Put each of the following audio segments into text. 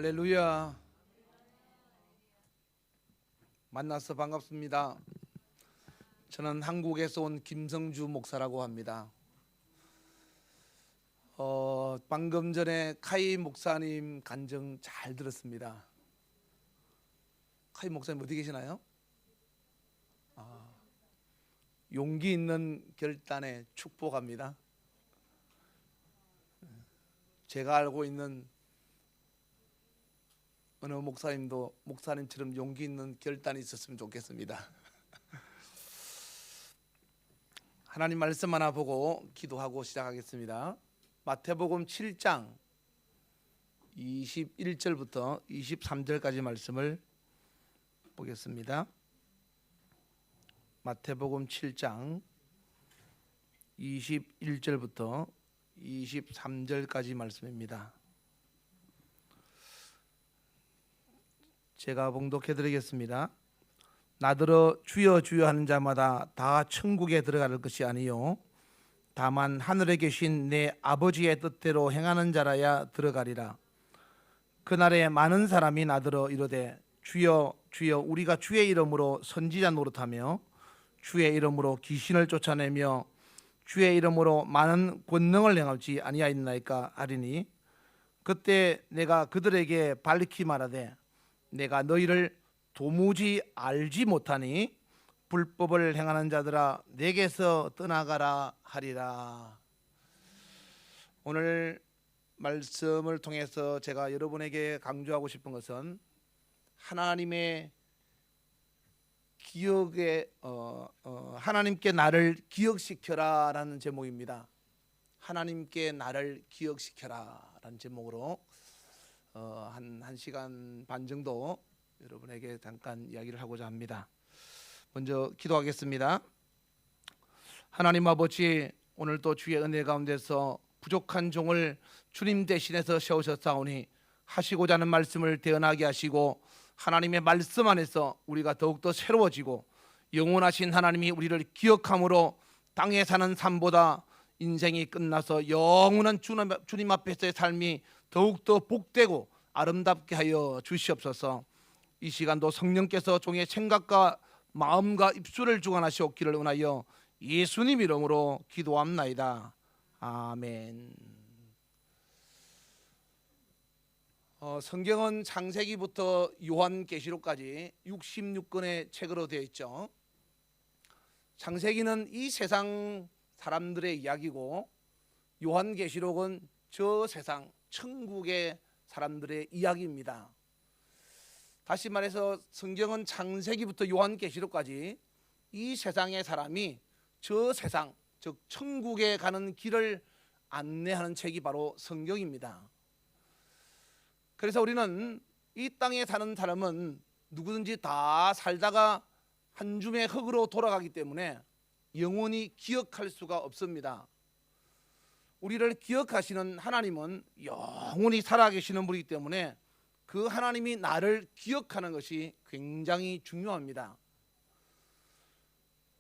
할렐루야. 만나서 반갑습니다. 저는 한국에서 온 김성주 목사라고 합니다. 방금 전에 카이 목사님 간증 잘 들었습니다. 카이 목사님 어디 계시나요? 용기 있는 결단에 축복합니다. 제가 알고 있는 어느 목사님도 목사님처럼 용기 있는 결단이 있었으면 좋겠습니다. 하나님 말씀 하나 보고 기도하고 시작하겠습니다. 마태복음 7장 21절부터 23절까지 말씀을 보겠습니다. 마태복음 7장 21절부터 23절까지 말씀입니다. 제가 봉독해 드리겠습니다. 나더러 주여 주여 하는 자마다 다 천국에 들어갈 것이 아니요 다만 하늘에 계신 내 아버지의 뜻대로 행하는 자라야 들어가리라. 그날에 많은 사람이 나더러 이르되 주여 주여 우리가 주의 이름으로 선지자 노릇하며 주의 이름으로 귀신을 쫓아내며 주의 이름으로 많은 권능을 행하지 아니하였나이까 하리니 그때 내가 그들에게 밝히 말하되 내가 너희를 도무지 알지 못하니 불법을 행하는 자들아 내게서 떠나가라 하리라. 오늘 말씀을 통해서 제가 여러분에게 강조하고 싶은 것은 하나님의 기억에 하나님께 나를 기억시켜라라는 제목입니다. 하나님께 나를 기억시켜라라는 제목으로 한 시간 반 정도 여러분에게 잠깐 이야기를 하고자 합니다. 먼저 기도하겠습니다. 하나님 아버지, 오늘도 주의 은혜 가운데서 부족한 종을 주님 대신해서 세우셨사오니 하시고자 하는 말씀을 대언하게 하시고 하나님의 말씀 안에서 우리가 더욱더 새로워지고 영원하신 하나님이 우리를 기억함으로 땅에 사는 삶보다 인생이 끝나서 영원한 주님 앞에서의 삶이 더욱더 복되고 아름답게 하여 주시옵소서. 이 시간도 성령께서 종의 생각과 마음과 입술을 주관하시옵기를 원하여 예수님 이름으로 기도합나이다. 아멘. 성경은 창세기부터 요한계시록까지 66권의 책으로 되어 있죠. 창세기는 이 세상 사람들의 이야기고 요한계시록은 저 세상 천국의 사람들의 이야기입니다. 다시 말해서 성경은 창세기부터 요한계시록까지 이 세상의 사람이 저 세상 즉 천국에 가는 길을 안내하는 책이 바로 성경입니다. 그래서 우리는 이 땅에 사는 사람은 누구든지 다 살다가 한 줌의 흙으로 돌아가기 때문에 영원히 기억할 수가 없습니다. 우리를 기억하시는 하나님은 영원히 살아계시는 분이기 때문에 그 하나님이 나를 기억하는 것이 굉장히 중요합니다.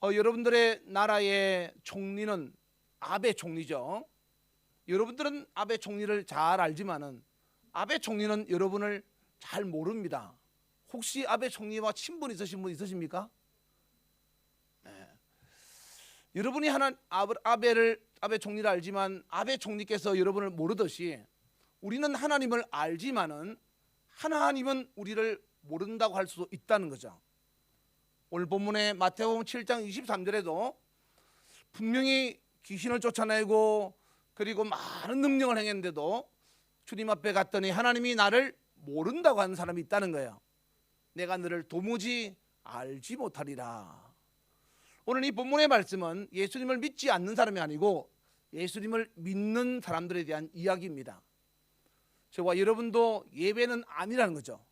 여러분들의 나라의 총리는 아베 총리죠. 여러분들은 아베 총리를 잘 알지만은 아베 총리는 여러분을 잘 모릅니다. 혹시 아베 총리와 친분 있으신 분 있으십니까? 네. 여러분이 아베 총리를 알지만 아베 총리께서 여러분을 모르듯이 우리는 하나님을 알지만은 하나님은 우리를 모른다고 할 수도 있다는 거죠. 오늘 본문의 마태복음 7장 23절에도 분명히 귀신을 쫓아내고 그리고 많은 능력을 행했는데도 주님 앞에 갔더니 하나님이 나를 모른다고 하는 사람이 있다는 거예요. 내가 너를 도무지 알지 못하리라. 오늘 이 본문의 말씀은 예수님을 믿지 않는 사람이 아니고 예수님을 믿는 사람들에 대한 이야기입니다. 저와 여러분도 예외는 아니라는 거죠.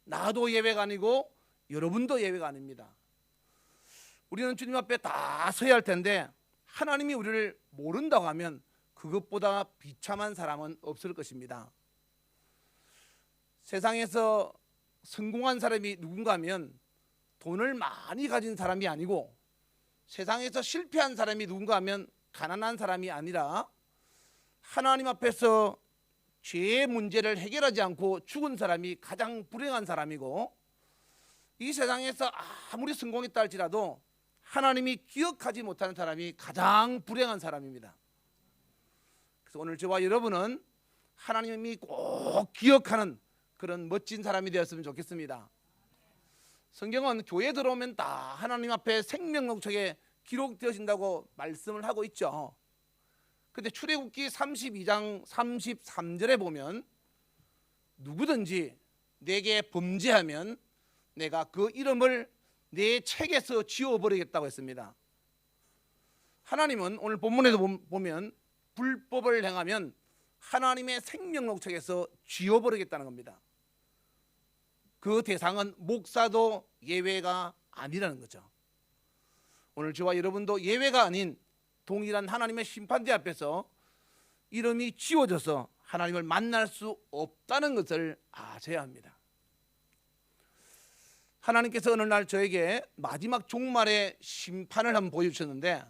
나도 예외가 아니고 여러분도 예외가 아닙니다. 우리는 주님 앞에 다 서야 할 텐데 하나님이 우리를 모른다고 하면 그것보다 비참한 사람은 없을 것입니다. 세상에서 성공한 사람이 누군가 하면 돈을 많이 가진 사람이 아니고 세상에서 실패한 사람이 누군가 하면 가난한 사람이 아니라 하나님 앞에서 죄의 문제를 해결하지 않고 죽은 사람이 가장 불행한 사람이고, 이 세상에서 아무리 성공했다 할지라도 하나님이 기억하지 못하는 사람이 가장 불행한 사람입니다. 그래서 오늘 저와 여러분은 하나님이 꼭 기억하는 그런 멋진 사람이 되었으면 좋겠습니다. 성경은 교회 들어오면 다 하나님 앞에 생명록책에 기록되어진다고 말씀을 하고 있죠. 근데 출애굽기 32장 33절에 보면 누구든지 내게 범죄하면 내가 그 이름을 내 책에서 지워버리겠다고 했습니다. 하나님은 오늘 본문에도 보면 불법을 행하면 하나님의 생명록책에서 지워버리겠다는 겁니다. 그 대상은 목사도 예외가 아니라는 거죠. 오늘 저와 여러분도 예외가 아닌 동일한 하나님의 심판대 앞에서 이름이 지워져서 하나님을 만날 수 없다는 것을 아셔야 합니다. 하나님께서 어느 날 저에게 마지막 종말의 심판을 한번 보여주셨는데,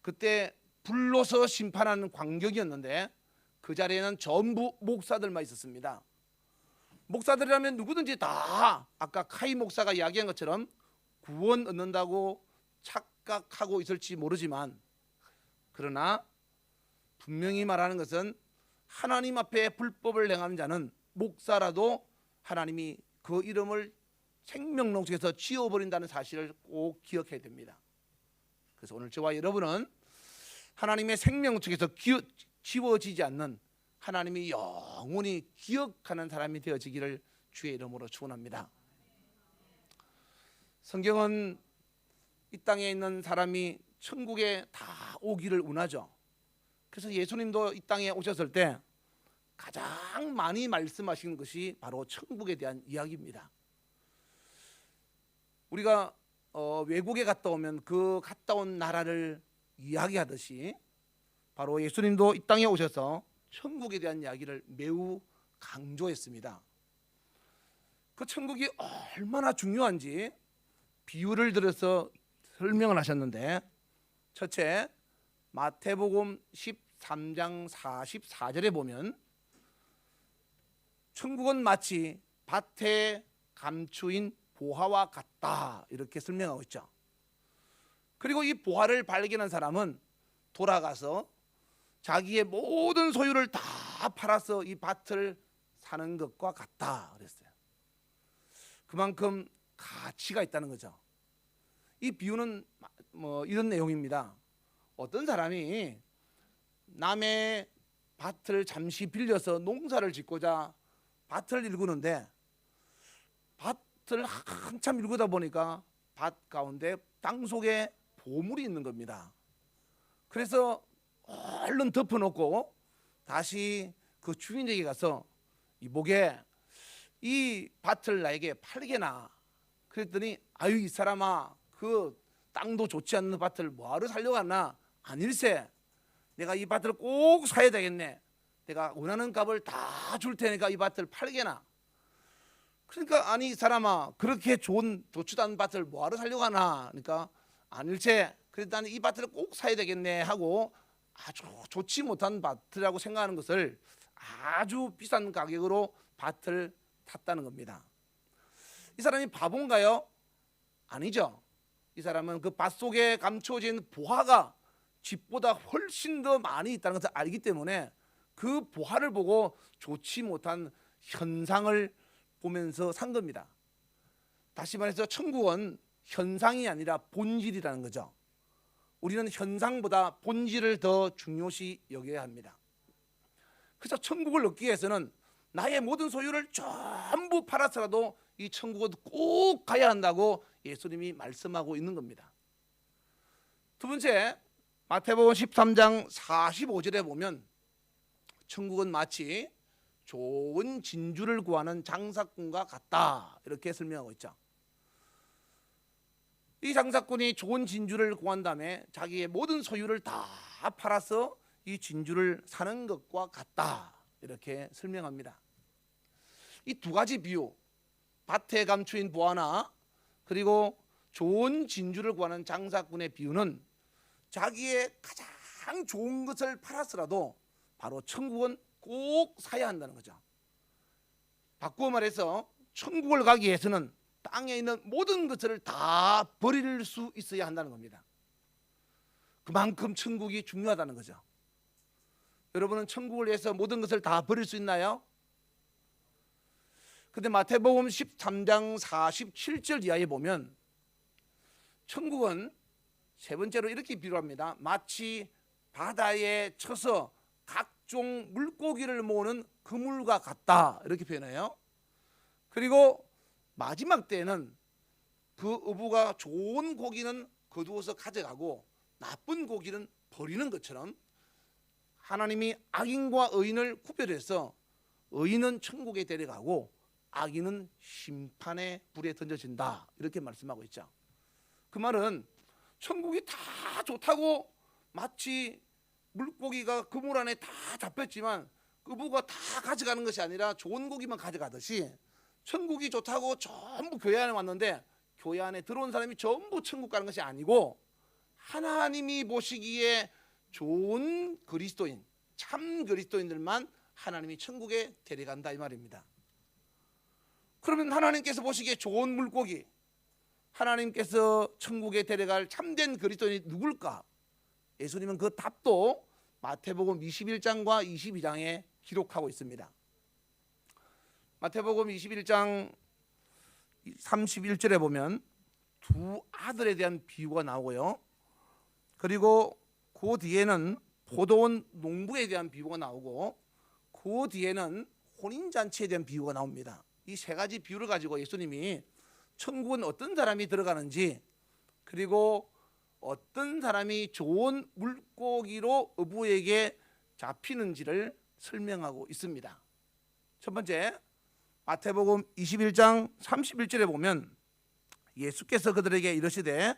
그때 불로서 심판하는 광경이었는데 그 자리에는 전부 목사들만 있었습니다. 목사들이라면 누구든지 다 아까 카이 목사가 이야기한 것처럼 구원 얻는다고 착각하고 있을지 모르지만, 그러나 분명히 말하는 것은 하나님 앞에 불법을 행하는 자는 목사라도 하나님이 그 이름을 생명록책에서 지워버린다는 사실을 꼭 기억해야 됩니다. 그래서 오늘 저와 여러분은 하나님의 생명록책에서 지워지지 않는 하나님이 영원히 기억하는 사람이 되어지기를 주의 이름으로 축원합니다. 성경은 이 땅에 있는 사람이 천국에 다 오기를 원하죠. 그래서 예수님도 이 땅에 오셨을 때 가장 많이 말씀하신 것이 바로 천국에 대한 이야기입니다. 우리가 외국에 갔다 오면 그 갔다 온 나라를 이야기하듯이 바로 예수님도 이 땅에 오셔서 천국에 대한 이야기를 매우 강조했습니다. 그 천국이 얼마나 중요한지 비유를 들어서 설명을 하셨는데, 첫째 마태복음 13장 44절에 보면 천국은 마치 밭에 감추인 보화와 같다 이렇게 설명하고 있죠. 그리고 이 보화를 발견한 사람은 돌아가서 자기의 모든 소유를 다 팔아서 이 밭을 사는 것과 같다 그랬어요. 그만큼 가치가 있다는 거죠. 이 비유는 이런 내용입니다. 어떤 사람이 남의 밭을 잠시 빌려서 농사를 짓고자 밭을 일구는데, 밭을 한참 일구다 보니까 밭 가운데 땅속에 보물이 있는 겁니다. 그래서 얼른 덮어놓고 다시 그 주인에게 가서 이보게 이 밭을 나에게 팔게나. 그랬더니 아유 이 사람아, 그 땅도 좋지 않는 밭을 뭐하러 살려고 하나. 아닐세, 내가 이 밭을 꼭 사야 되겠네. 내가 원하는 값을 다 줄 테니까 이 밭을 팔게나. 그러니까 아니 이 사람아, 그렇게 좋지도 않은 밭을 뭐하러 살려고 하나. 그러니까 아닐세, 그래도 나는 이 밭을 꼭 사야 되겠네 하고 아주 좋지 못한 밭이라고 생각하는 것을 아주 비싼 가격으로 밭을 탔다는 겁니다. 이 사람이 바본가요? 아니죠. 이 사람은 그 밭 속에 감춰진 보화가 집보다 훨씬 더 많이 있다는 것을 알기 때문에 그 보화를 보고 좋지 못한 현상을 보면서 산 겁니다. 다시 말해서 천국은 현상이 아니라 본질이라는 거죠. 우리는 현상보다 본질을 더 중요시 여겨야 합니다. 그래서 천국을 얻기 위해서는 나의 모든 소유를 전부 팔아서라도 이 천국은 꼭 가야 한다고 예수님이 말씀하고 있는 겁니다. 두 번째, 마태복음 13장 45절에 보면 천국은 마치 좋은 진주를 구하는 장사꾼과 같다 이렇게 설명하고 있죠. 이 장사꾼이 좋은 진주를 구한 다음에 자기의 모든 소유를 다 팔아서 이 진주를 사는 것과 같다 이렇게 설명합니다. 이 두 가지 비유, 밭에 감추인 보화나 그리고 좋은 진주를 구하는 장사꾼의 비유는 자기의 가장 좋은 것을 팔았더라도 바로 천국은 꼭 사야 한다는 거죠. 바꾸어 말해서 천국을 가기 위해서는 땅에 있는 모든 것을 다 버릴 수 있어야 한다는 겁니다. 그만큼 천국이 중요하다는 거죠. 여러분은 천국을 위해서 모든 것을 다 버릴 수 있나요? 근데 마태복음 13장 47절 이하에 보면 천국은 세 번째로 이렇게 비유합니다. 마치 바다에 쳐서 각종 물고기를 모으는 그물과 같다, 이렇게 표현해요. 그리고 마지막 때에는 그 어부가 좋은 고기는 거두어서 가져가고 나쁜 고기는 버리는 것처럼 하나님이 악인과 의인을 구별해서 의인은 천국에 데려가고 악인은 심판의 불에 던져진다, 이렇게 말씀하고 있죠. 그 말은 천국이 다 좋다고 마치 물고기가 그물 안에 다 잡혔지만 어부가 다 가져가는 것이 아니라 좋은 고기만 가져가듯이 천국이 좋다고 전부 교회 안에 왔는데 교회 안에 들어온 사람이 전부 천국 가는 것이 아니고 하나님이 보시기에 좋은 그리스도인, 참 그리스도인들만 하나님이 천국에 데려간다, 이 말입니다. 그러면 하나님께서 보시기에 좋은 물고기, 하나님께서 천국에 데려갈 참된 그리스도인이 누굴까? 예수님은 그 답도 마태복음 21장과 22장에 기록하고 있습니다. 마태복음 21장 31절에 보면 두 아들에 대한 비유가 나오고요. 그리고 그 뒤에는 포도원 농부에 대한 비유가 나오고 그 뒤에는 혼인잔치에 대한 비유가 나옵니다. 이 세 가지 비유를 가지고 예수님이 천국은 어떤 사람이 들어가는지, 그리고 어떤 사람이 좋은 물고기로 어부에게 잡히는지를 설명하고 있습니다. 첫 번째, 마태복음 21장 31절에 보면 예수께서 그들에게 이르시되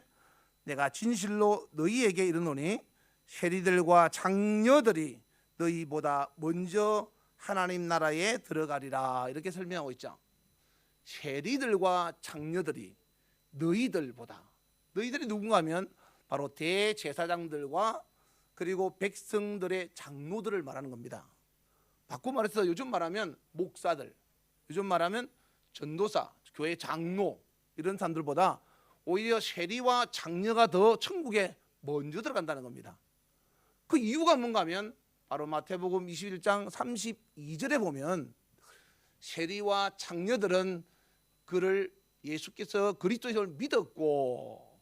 내가 진실로 너희에게 이르노니 세리들과 장녀들이 너희보다 먼저 하나님 나라에 들어가리라, 이렇게 설명하고 있죠. 세리들과 장녀들이 너희들보다, 너희들이 누군가 하면 바로 대제사장들과 그리고 백성들의 장로들을 말하는 겁니다. 바꿔 말해서 요즘 말하면 목사들, 요즘 말하면 전도사, 교회 장로, 이런 사람들보다 오히려 세리와 장녀가 더 천국에 먼저 들어간다는 겁니다. 그 이유가 뭔가 하면 바로 마태복음 21장 32절에 보면 세리와 장녀들은 그를 예수께서 그리스도를 믿었고,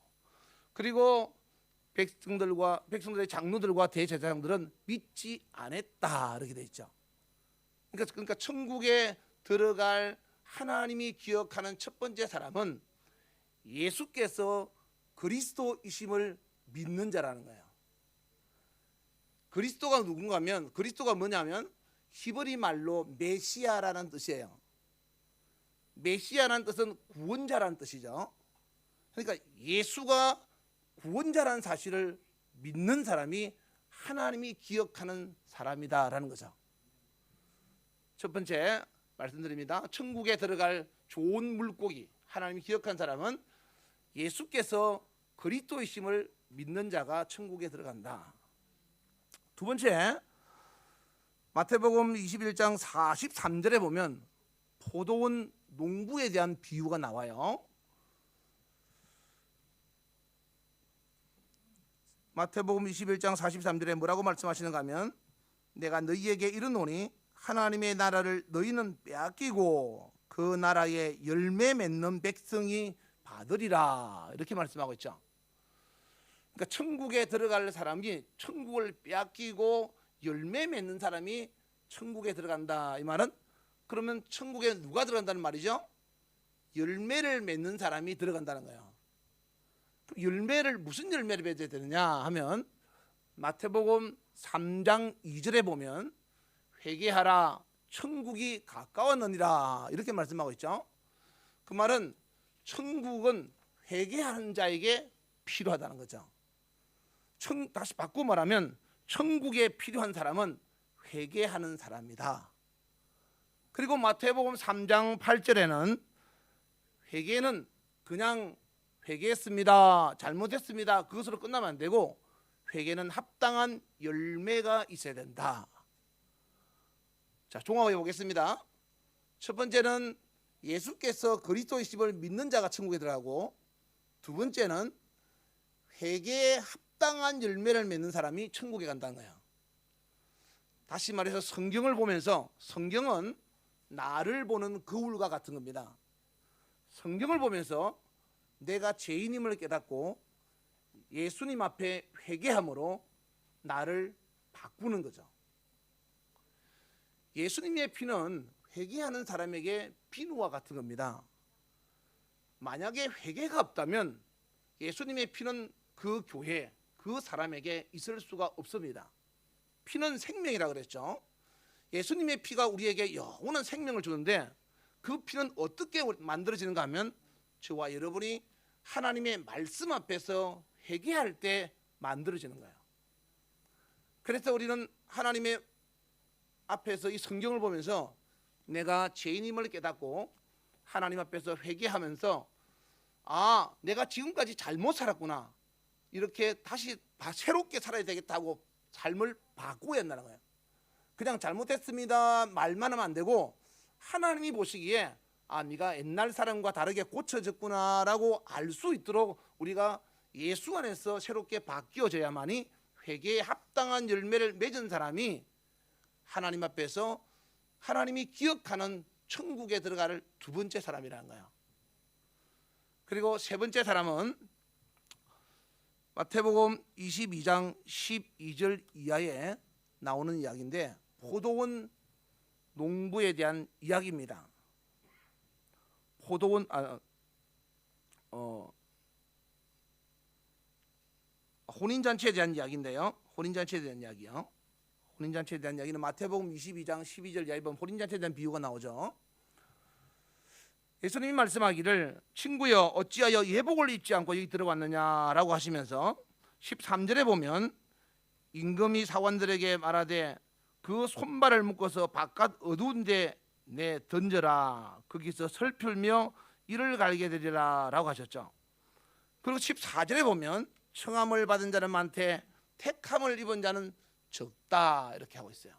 그리고 백성들의 장로들과 대제사장들은 믿지 않았다, 이렇게 돼 있죠. 그러니까 천국에 들어갈 하나님이 기억하는 첫 번째 사람은 예수께서 그리스도이심을 믿는 자라는 거예요. 그리스도가 누군가 하면, 그리스도가 뭐냐면 히브리 말로 메시아라는 뜻이에요. 메시아라는 뜻은 구원자라는 뜻이죠. 그러니까 예수가 구원자라는 사실을 믿는 사람이 하나님이 기억하는 사람이다라는 거죠. 첫 번째 말씀드립니다. 천국에 들어갈 좋은 물고기, 하나님이 기억한 사람은 예수께서 그리스도이심을 믿는 자가 천국에 들어간다. 두 번째, 마태복음 21장 43절에 보면 포도원 농부에 대한 비유가 나와요. 마태복음 21장 43절에 뭐라고 말씀하시는가 하면 내가 너희에게 이르노니 하나님의 나라를 너희는 빼앗기고 그 나라에 열매 맺는 백성이 받으리라, 이렇게 말씀하고 있죠. 그러니까 천국에 들어갈 사람이 천국을 빼앗기고 열매 맺는 사람이 천국에 들어간다, 이 말은 그러면 천국에 누가 들어간다는 말이죠? 열매를 맺는 사람이 들어간다는 거예요. 열매를, 무슨 열매를 맺어야 되느냐 하면 마태복음 3장 2절에 보면 회개하라 천국이 가까웠느니라, 이렇게 말씀하고 있죠. 그 말은 천국은 회개하는 자에게 필요하다는 거죠. 다시 바꾸어 말하면 천국에 필요한 사람은 회개하는 사람이다. 그리고 마태복음 3장 8절에는 회개는 그냥 회개했습니다, 잘못했습니다, 그것으로 끝나면 안 되고 회개는 합당한 열매가 있어야 된다. 자, 종합해 보겠습니다. 첫 번째는 예수께서 그리스도이심을 믿는 자가 천국에 들어가고, 두 번째는 회개에 합당한 열매를 맺는 사람이 천국에 간다는 거예요. 다시 말해서 성경을 보면서, 성경은 나를 보는 거울과 같은 겁니다. 성경을 보면서 내가 죄인임을 깨닫고 예수님 앞에 회개함으로 나를 바꾸는 거죠. 예수님의 피는 회개하는 사람에게 비누와 같은 겁니다. 만약에 회개가 없다면 예수님의 피는 그 교회, 그 사람에게 있을 수가 없습니다. 피는 생명이라 그랬죠. 예수님의 피가 우리에게 영원한 생명을 주는데, 그 피는 어떻게 만들어지는가 하면 저와 여러분이 하나님의 말씀 앞에서 회개할 때 만들어지는 거예요. 그래서 우리는 하나님의 앞에서 이 성경을 보면서 내가 죄인임을 깨닫고 하나님 앞에서 회개하면서, 아, 내가 지금까지 잘못 살았구나, 이렇게 다시 새롭게 살아야 되겠다고 삶을 바꾸어야 한다는 거예요. 그냥 잘못했습니다 말만 하면 안 되고, 하나님이 보시기에 아, 네가 옛날 사람과 다르게 고쳐졌구나라고 알 수 있도록 우리가 예수 안에서 새롭게 바뀌어져야만이 회개에 합당한 열매를 맺은 사람이 하나님 앞에서 하나님이 기억하는 천국에 들어갈 두 번째 사람이라는 거예요. 그리고 세 번째 사람은 마태복음 22장 12절 이하에 나오는 이야기인데, 포도원 농부에 대한 이야기입니다. 포도원 혼인잔치에 대한 이야기인데요. 혼인잔치에 대한 이야기요. 혼인잔치에 대한 이야기는 마태복음 22장 12절 이하에 보면 혼인잔치에 대한 비유가 나오죠. 예수님이 말씀하기를, 친구여 어찌하여 예복을 입지 않고 여기 들어왔느냐라고 하시면서 13절에 보면, 임금이 사원들에게 말하되 그 손발을 묶어서 바깥 어두운 데 내 던져라, 거기서 슬플며 이를 갈게 되리라 라고 하셨죠. 그리고 14절에 보면 청함을 받은 자는 많되 택함을 입은 자는 적다, 이렇게 하고 있어요.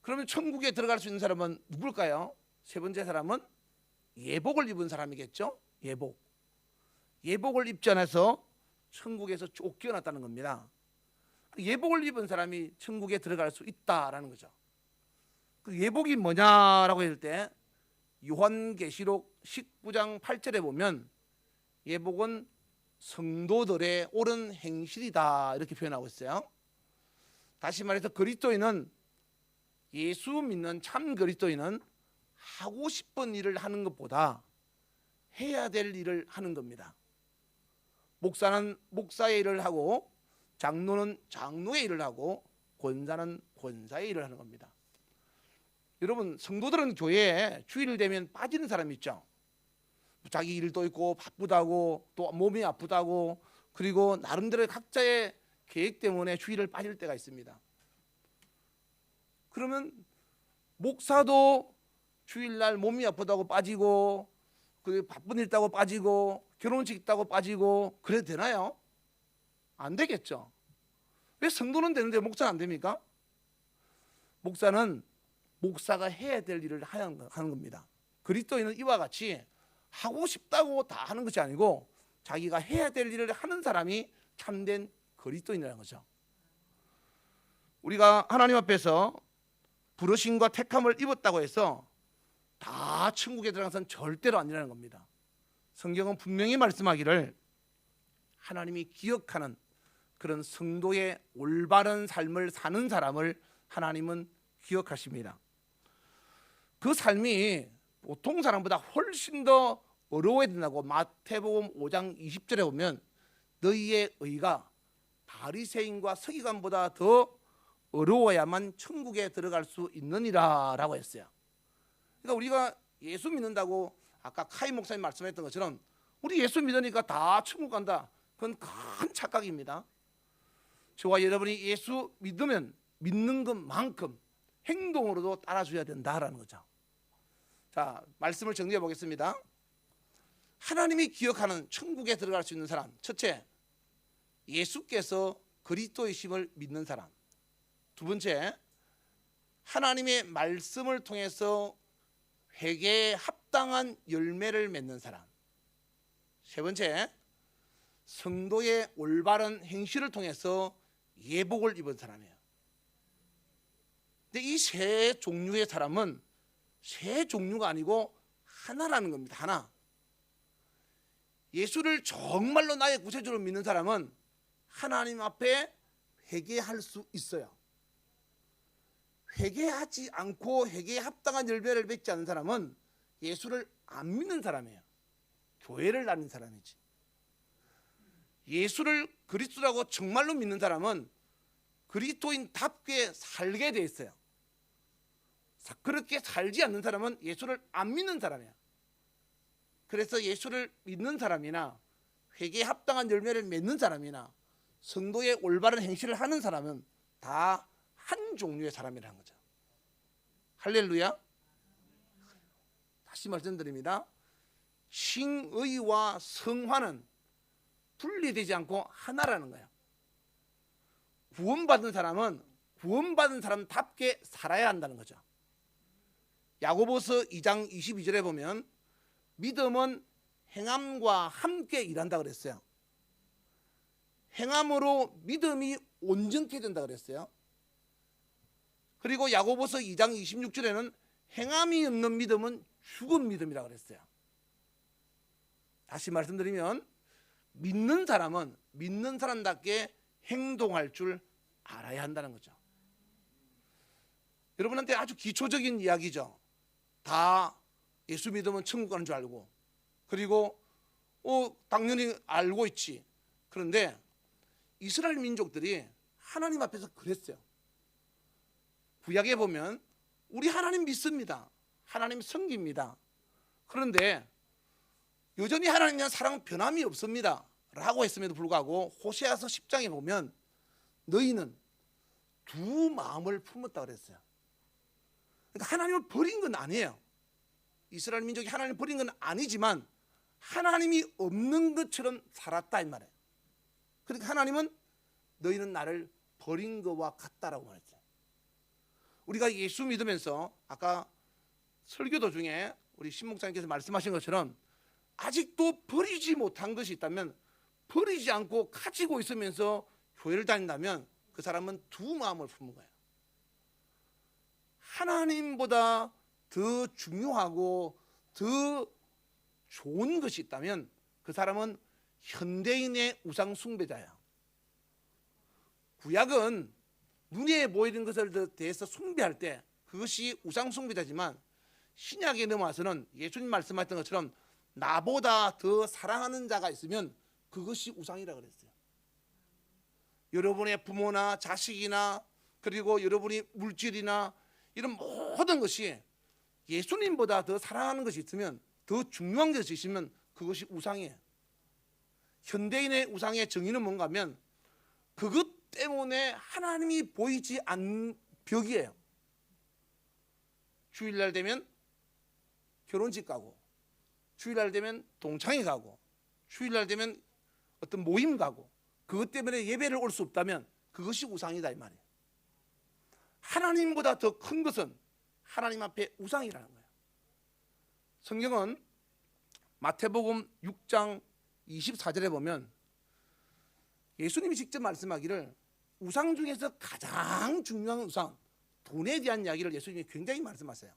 그러면 천국에 들어갈 수 있는 사람은 누굴까요? 세 번째 사람은 예복을 입은 사람이겠죠. 예복을 입지 않아서 천국에서 쫓겨났다는 겁니다. 예복을 입은 사람이 천국에 들어갈 수 있다라는 거죠. 그 예복이 뭐냐라고 할 때 요한계시록 19장 8절에 보면 예복은 성도들의 옳은 행실이다, 이렇게 표현하고 있어요. 다시 말해서 그리스도인은, 예수 믿는 참 그리스도인은 하고 싶은 일을 하는 것보다 해야 될 일을 하는 겁니다. 목사는 목사의 일을 하고, 장로는 장로의 일을 하고, 권사는 권사의 일을 하는 겁니다. 여러분, 성도들은 교회에 주일 되면 빠지는 사람이 있죠. 자기 일도 있고 바쁘다고, 또 몸이 아프다고, 그리고 나름대로 각자의 계획 때문에 주일을 빠질 때가 있습니다. 그러면 목사도 주일날 몸이 아프다고 빠지고, 그 바쁜 일 있다고 빠지고, 결혼식 있다고 빠지고, 그래도 되나요? 안 되겠죠. 왜 성도는 되는데 목사는 안 됩니까? 목사는 목사가 해야 될 일을 하는 겁니다. 그리스도인은 이와 같이 하고 싶다고 다 하는 것이 아니고 자기가 해야 될 일을 하는 사람이 참된 그리스도인이라는 거죠. 우리가 하나님 앞에서 부르심과 택함을 입었다고 해서 다 천국에 들어가서는 절대로 아니라는 겁니다. 성경은 분명히 말씀하기를 하나님이 기억하는 그런 성도의 올바른 삶을 사는 사람을 하나님은 기억하십니다. 그 삶이 보통 사람보다 훨씬 더 어려워야 된다고 마태복음 5장 20절에 보면, 너희의 의가 바리새인과 서기관보다 더 어려워야만 천국에 들어갈 수 있느니라 라고 했어요. 그러니까 우리가 예수 믿는다고 아까 카이 목사님 말씀했던 것처럼 우리 예수 믿으니까 다 천국 간다, 그건 큰 착각입니다. 저와 여러분이 예수 믿으면 믿는 것만큼 행동으로도 따라줘야 된다라는 거죠. 자, 말씀을 정리해 보겠습니다. 하나님이 기억하는 천국에 들어갈 수 있는 사람, 첫째, 예수께서 그리스도이심을 믿는 사람. 두 번째, 하나님의 말씀을 통해서 회개에 합당한 열매를 맺는 사람. 세 번째, 성도의 올바른 행실을 통해서 예복을 입은 사람이에요. 근데 이 세 종류의 사람은 세 종류가 아니고 하나라는 겁니다. 하나. 예수를 정말로 나의 구세주로 믿는 사람은 하나님 앞에 회개할 수 있어요. 회개하지 않고 회개에 합당한 열매를 맺지 않는 사람은 예수를 안 믿는 사람이에요. 교회를 다니는 사람이지. 예수를 그리스도라고 정말로 믿는 사람은 그리스도인답게 살게 돼 있어요. 그렇게 살지 않는 사람은 예수를 안 믿는 사람이야. 그래서 예수를 믿는 사람이나 회개에 합당한 열매를 맺는 사람이나 성도의 올바른 행실을 하는 사람은 다 한 종류의 사람이라는 거죠. 할렐루야. 다시 말씀드립니다. 칭의와 성화는 분리되지 않고 하나라는 거예요. 구원받은 사람은 구원받은 사람답게 살아야 한다는 거죠. 야고보서 2장 22절에 보면 믿음은 행함과 함께 일한다 그랬어요. 행함으로 믿음이 온전케 된다 그랬어요. 그리고 야고보서 2장 26절에는 행함이 없는 믿음은 죽은 믿음이라 그랬어요. 다시 말씀드리면 믿는 사람은 믿는 사람답게 행동할 줄 알아야 한다는 거죠. 여러분한테 아주 기초적인 이야기죠. 다 예수 믿으면 천국 가는 줄 알고, 그리고 당연히 알고 있지. 그런데 이스라엘 민족들이 하나님 앞에서 그랬어요. 구약에 보면 우리 하나님 믿습니다. 하나님 섬깁니다. 그런데 여전히 하나님에 대한 사랑은 변함이 없습니다 라고 했음에도 불구하고 호세아서 10장에 보면 너희는 두 마음을 품었다 그랬어요. 그러니까 하나님을 버린 건 아니에요. 이스라엘 민족이 하나님을 버린 건 아니지만 하나님이 없는 것처럼 살았다 이 말이에요. 그러니까 하나님은 너희는 나를 버린 것과 같다라고 말했어요. 우리가 예수 믿으면서 아까 설교도 중에 우리 신목사님께서 말씀하신 것처럼 아직도 버리지 못한 것이 있다면, 버리지 않고 가지고 있으면서 교회를 다닌다면 그 사람은 두 마음을 품은 거예요. 하나님보다 더 중요하고 더 좋은 것이 있다면 그 사람은 현대인의 우상 숭배자야. 구약은 눈에 보이는 것을 대해서 숭배할 때 그것이 우상 숭배자지만, 신약에 넘어와서는 예수님 말씀하셨던 것처럼 나보다 더 사랑하는 자가 있으면 그것이 우상이라 그랬어요. 여러분의 부모나 자식이나 그리고 여러분이 물질이나 이런 모든 것이 예수님보다 더 사랑하는 것이 있으면, 더 중요한 것이 있으면 그것이 우상이에요. 현대인의 우상의 정의는 뭔가 하면 그것 때문에 하나님이 보이지 않는 벽이에요. 주일날 되면 결혼식 가고, 주일날 되면 동창회 가고, 주일날 되면 어떤 모임 가고, 그것 때문에 예배를 올 수 없다면 그것이 우상이다 이 말이에요. 하나님보다 더 큰 것은 하나님 앞에 우상이라는 거예요. 성경은 마태복음 6장 24절에 보면 예수님이 직접 말씀하기를 우상 중에서 가장 중요한 우상, 돈에 대한 이야기를 예수님이 굉장히 말씀하세요.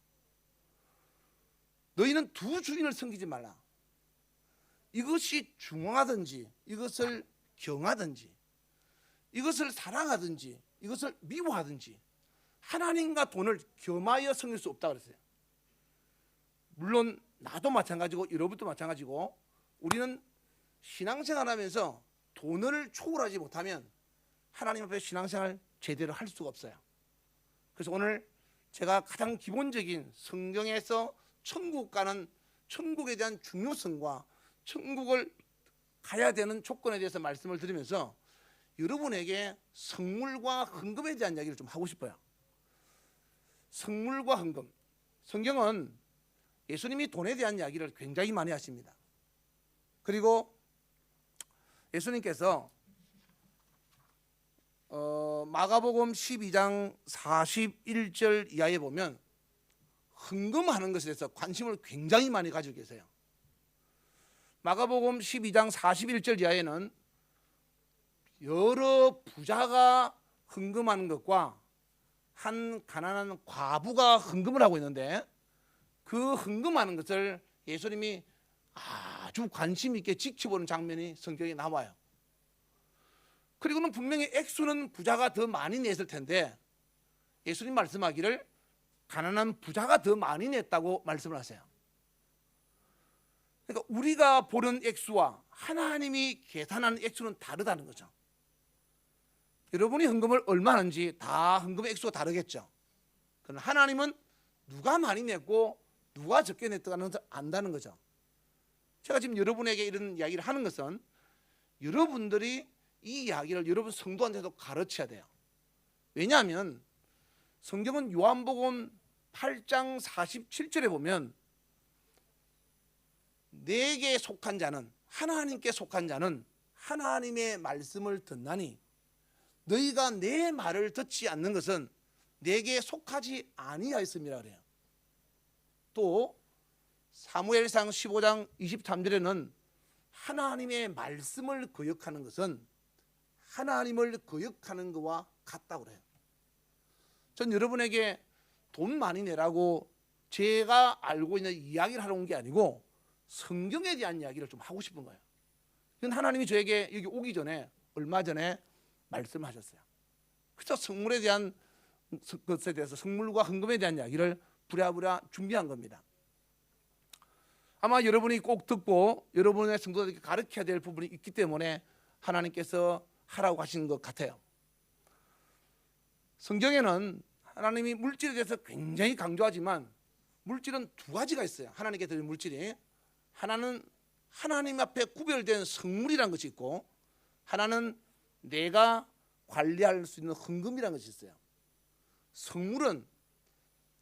너희는 두 주인을 섬기지 말라. 이것이 중요하든지 이것을 경하든지 이것을 사랑하든지 이것을 미워하든지 하나님과 돈을 겸하여 섬길 수 없다 그랬어요. 물론 나도 마찬가지고 여러분도 마찬가지고 우리는 신앙생활하면서 돈을 초월하지 못하면 하나님 앞에 신앙생활 제대로 할 수가 없어요. 그래서 오늘 제가 가장 기본적인 성경에서 천국 가는, 천국에 대한 중요성과 천국을 가야 되는 조건에 대해서 말씀을 드리면서 여러분에게 성물과 헌금에 대한 이야기를 좀 하고 싶어요. 성물과 헌금. 성경은 예수님이 돈에 대한 이야기를 굉장히 많이 하십니다. 그리고 예수님께서 마가복음 12장 41절 이하에 보면 헌금하는 것에 대해서 관심을 굉장히 많이 가지고 계세요. 마가복음 12장 41절 이하에는 여러 부자가 헌금하는 것과 한 가난한 과부가 헌금을 하고 있는데, 그 헌금하는 것을 예수님이 아주 관심 있게 지켜보는 장면이 성경에 나와요. 그리고는 분명히 액수는 부자가 더 많이 냈을 텐데 예수님 말씀하기를 가난한 부자가 더 많이 냈다고 말씀을 하세요. 그러니까 우리가 보는 액수와 하나님이 계산하는 액수는 다르다는 거죠. 여러분이 헌금을 얼마 하는지 다 헌금의 액수가 다르겠죠. 그러나 하나님은 누가 많이 냈고 누가 적게 냈다는 것을 안다는 거죠. 제가 지금 여러분에게 이런 이야기를 하는 것은 여러분들이 이 이야기를 여러분 성도한테도 가르쳐야 돼요. 왜냐하면 성경은 요한복음 8장 47절에 보면 내게 속한 자는, 하나님께 속한 자는 하나님의 말씀을 듣나니 너희가 내 말을 듣지 않는 것은 내게 속하지 아니하였음이라 그래요. 또 사무엘상 15장 23절에는 하나님의 말씀을 거역하는 것은 하나님을 거역하는 것과 같다고 그래요. 전 여러분에게 돈 많이 내라고 제가 알고 있는 이야기를 하러 온 게 아니고 성경에 대한 이야기를 좀 하고 싶은 거예요. 이건 하나님이 저에게 여기 오기 전에 얼마 전에 말씀하셨어요. 그래서 성물에 대한 것에 대해서, 성물과 헌금에 대한 이야기를 부랴부랴 준비한 겁니다. 아마 여러분이 꼭 듣고 여러분의 성도들에게 가르쳐야 될 부분이 있기 때문에 하나님께서 하라고 하시는 것 같아요. 성경에는 하나님이 물질에 대해서 굉장히 강조하지만 물질은 두 가지가 있어요. 하나님께 드린 물질이, 하나는 하나님 앞에 구별된 성물이라는 것이 있고, 하나는 내가 관리할 수 있는 헌금이라는 것이 있어요. 성물은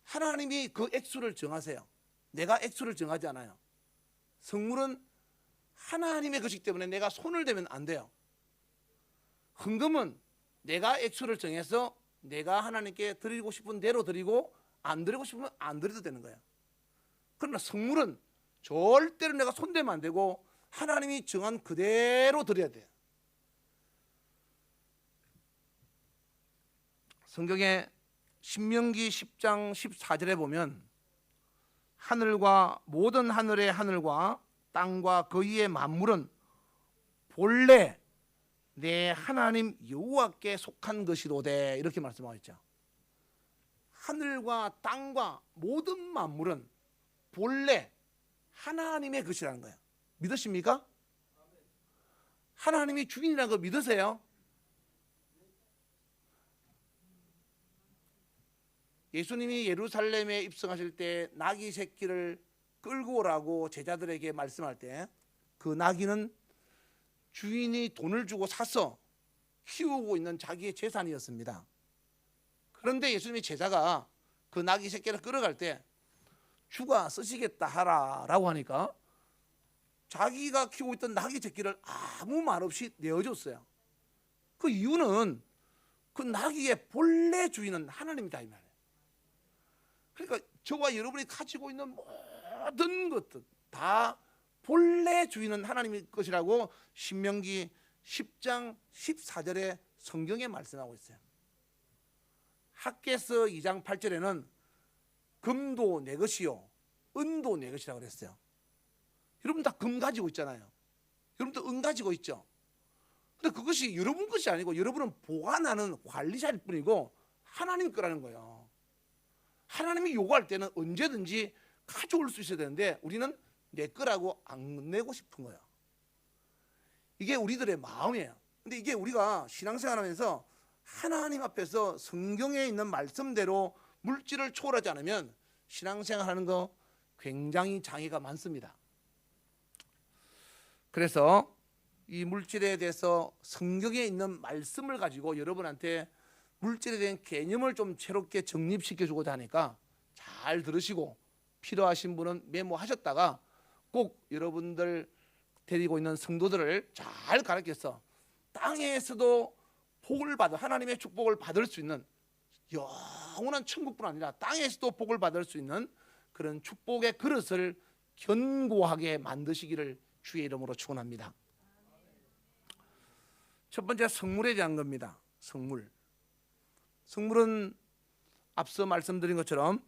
하나님이 그 액수를 정하세요. 내가 액수를 정하지 않아요. 성물은 하나님의 것이기 때문에 내가 손을 대면 안 돼요. 헌금은 내가 액수를 정해서 내가 하나님께 드리고 싶은 대로 드리고 안 드리고 싶으면 안 드려도 되는 거예요. 그러나 성물은 절대로 내가 손대면 안 되고 하나님이 정한 그대로 드려야 돼요. 성경에 신명기 10장 14절에 보면 하늘과 모든 하늘의 하늘과 땅과 그 위의 만물은 본래 내 하나님 여호와께 속한 것이로되, 이렇게 말씀하고 있죠. 하늘과 땅과 모든 만물은 본래 하나님의 것이라는 거예요. 믿으십니까? 하나님이 주인이라는 거 믿으세요? 예수님이 예루살렘에 입성하실 때 나귀 새끼를 끌고 오라고 제자들에게 말씀할 때 그 나귀는 주인이 돈을 주고 사서 키우고 있는 자기의 재산이었습니다. 그런데 예수님의 제자가 그 나귀 새끼를 끌어갈 때 주가 쓰시겠다 하라라고 하니까 자기가 키우고 있던 나귀 새끼를 아무 말 없이 내어줬어요. 그 이유는 그 나귀의 본래 주인은 하나님이다 이 말이에요. 그러니까 저와 여러분이 가지고 있는 모든 것들 다 본래 주인은 하나님의 것이라고 신명기 10장 14절에 성경에 말씀하고 있어요. 학개서 2장 8절에는 금도 내 것이요 은도 내 것이라고 그랬어요. 여러분 다 금 가지고 있잖아요. 여러분도 은 가지고 있죠. 근데 그것이 여러분 것이 아니고 여러분은 보관하는 관리자일 뿐이고 하나님 거라는 거예요. 하나님이 요구할 때는 언제든지 가져올 수 있어야 되는데 우리는 내 거라고 안 내고 싶은 거예요. 이게 우리들의 마음이에요. 근데 이게 우리가 신앙생활하면서 하나님 앞에서 성경에 있는 말씀대로 물질을 초월하지 않으면 신앙생활하는 거 굉장히 장애가 많습니다. 그래서 이 물질에 대해서 성경에 있는 말씀을 가지고 여러분한테 물질에 대한 개념을 좀 새롭게 정립시켜주고자 하니까 잘 들으시고 필요하신 분은 메모하셨다가 꼭 여러분들 데리고 있는 성도들을 잘 가르쳐서 땅에서도 복을 받아 하나님의 축복을 받을 수 있는 영원한 천국뿐 아니라 땅에서도 복을 받을 수 있는 그런 축복의 그릇을 견고하게 만드시기를 주의 이름으로 축원합니다. 첫 번째 성물에 대한 겁니다. 성물은 앞서 말씀드린 것처럼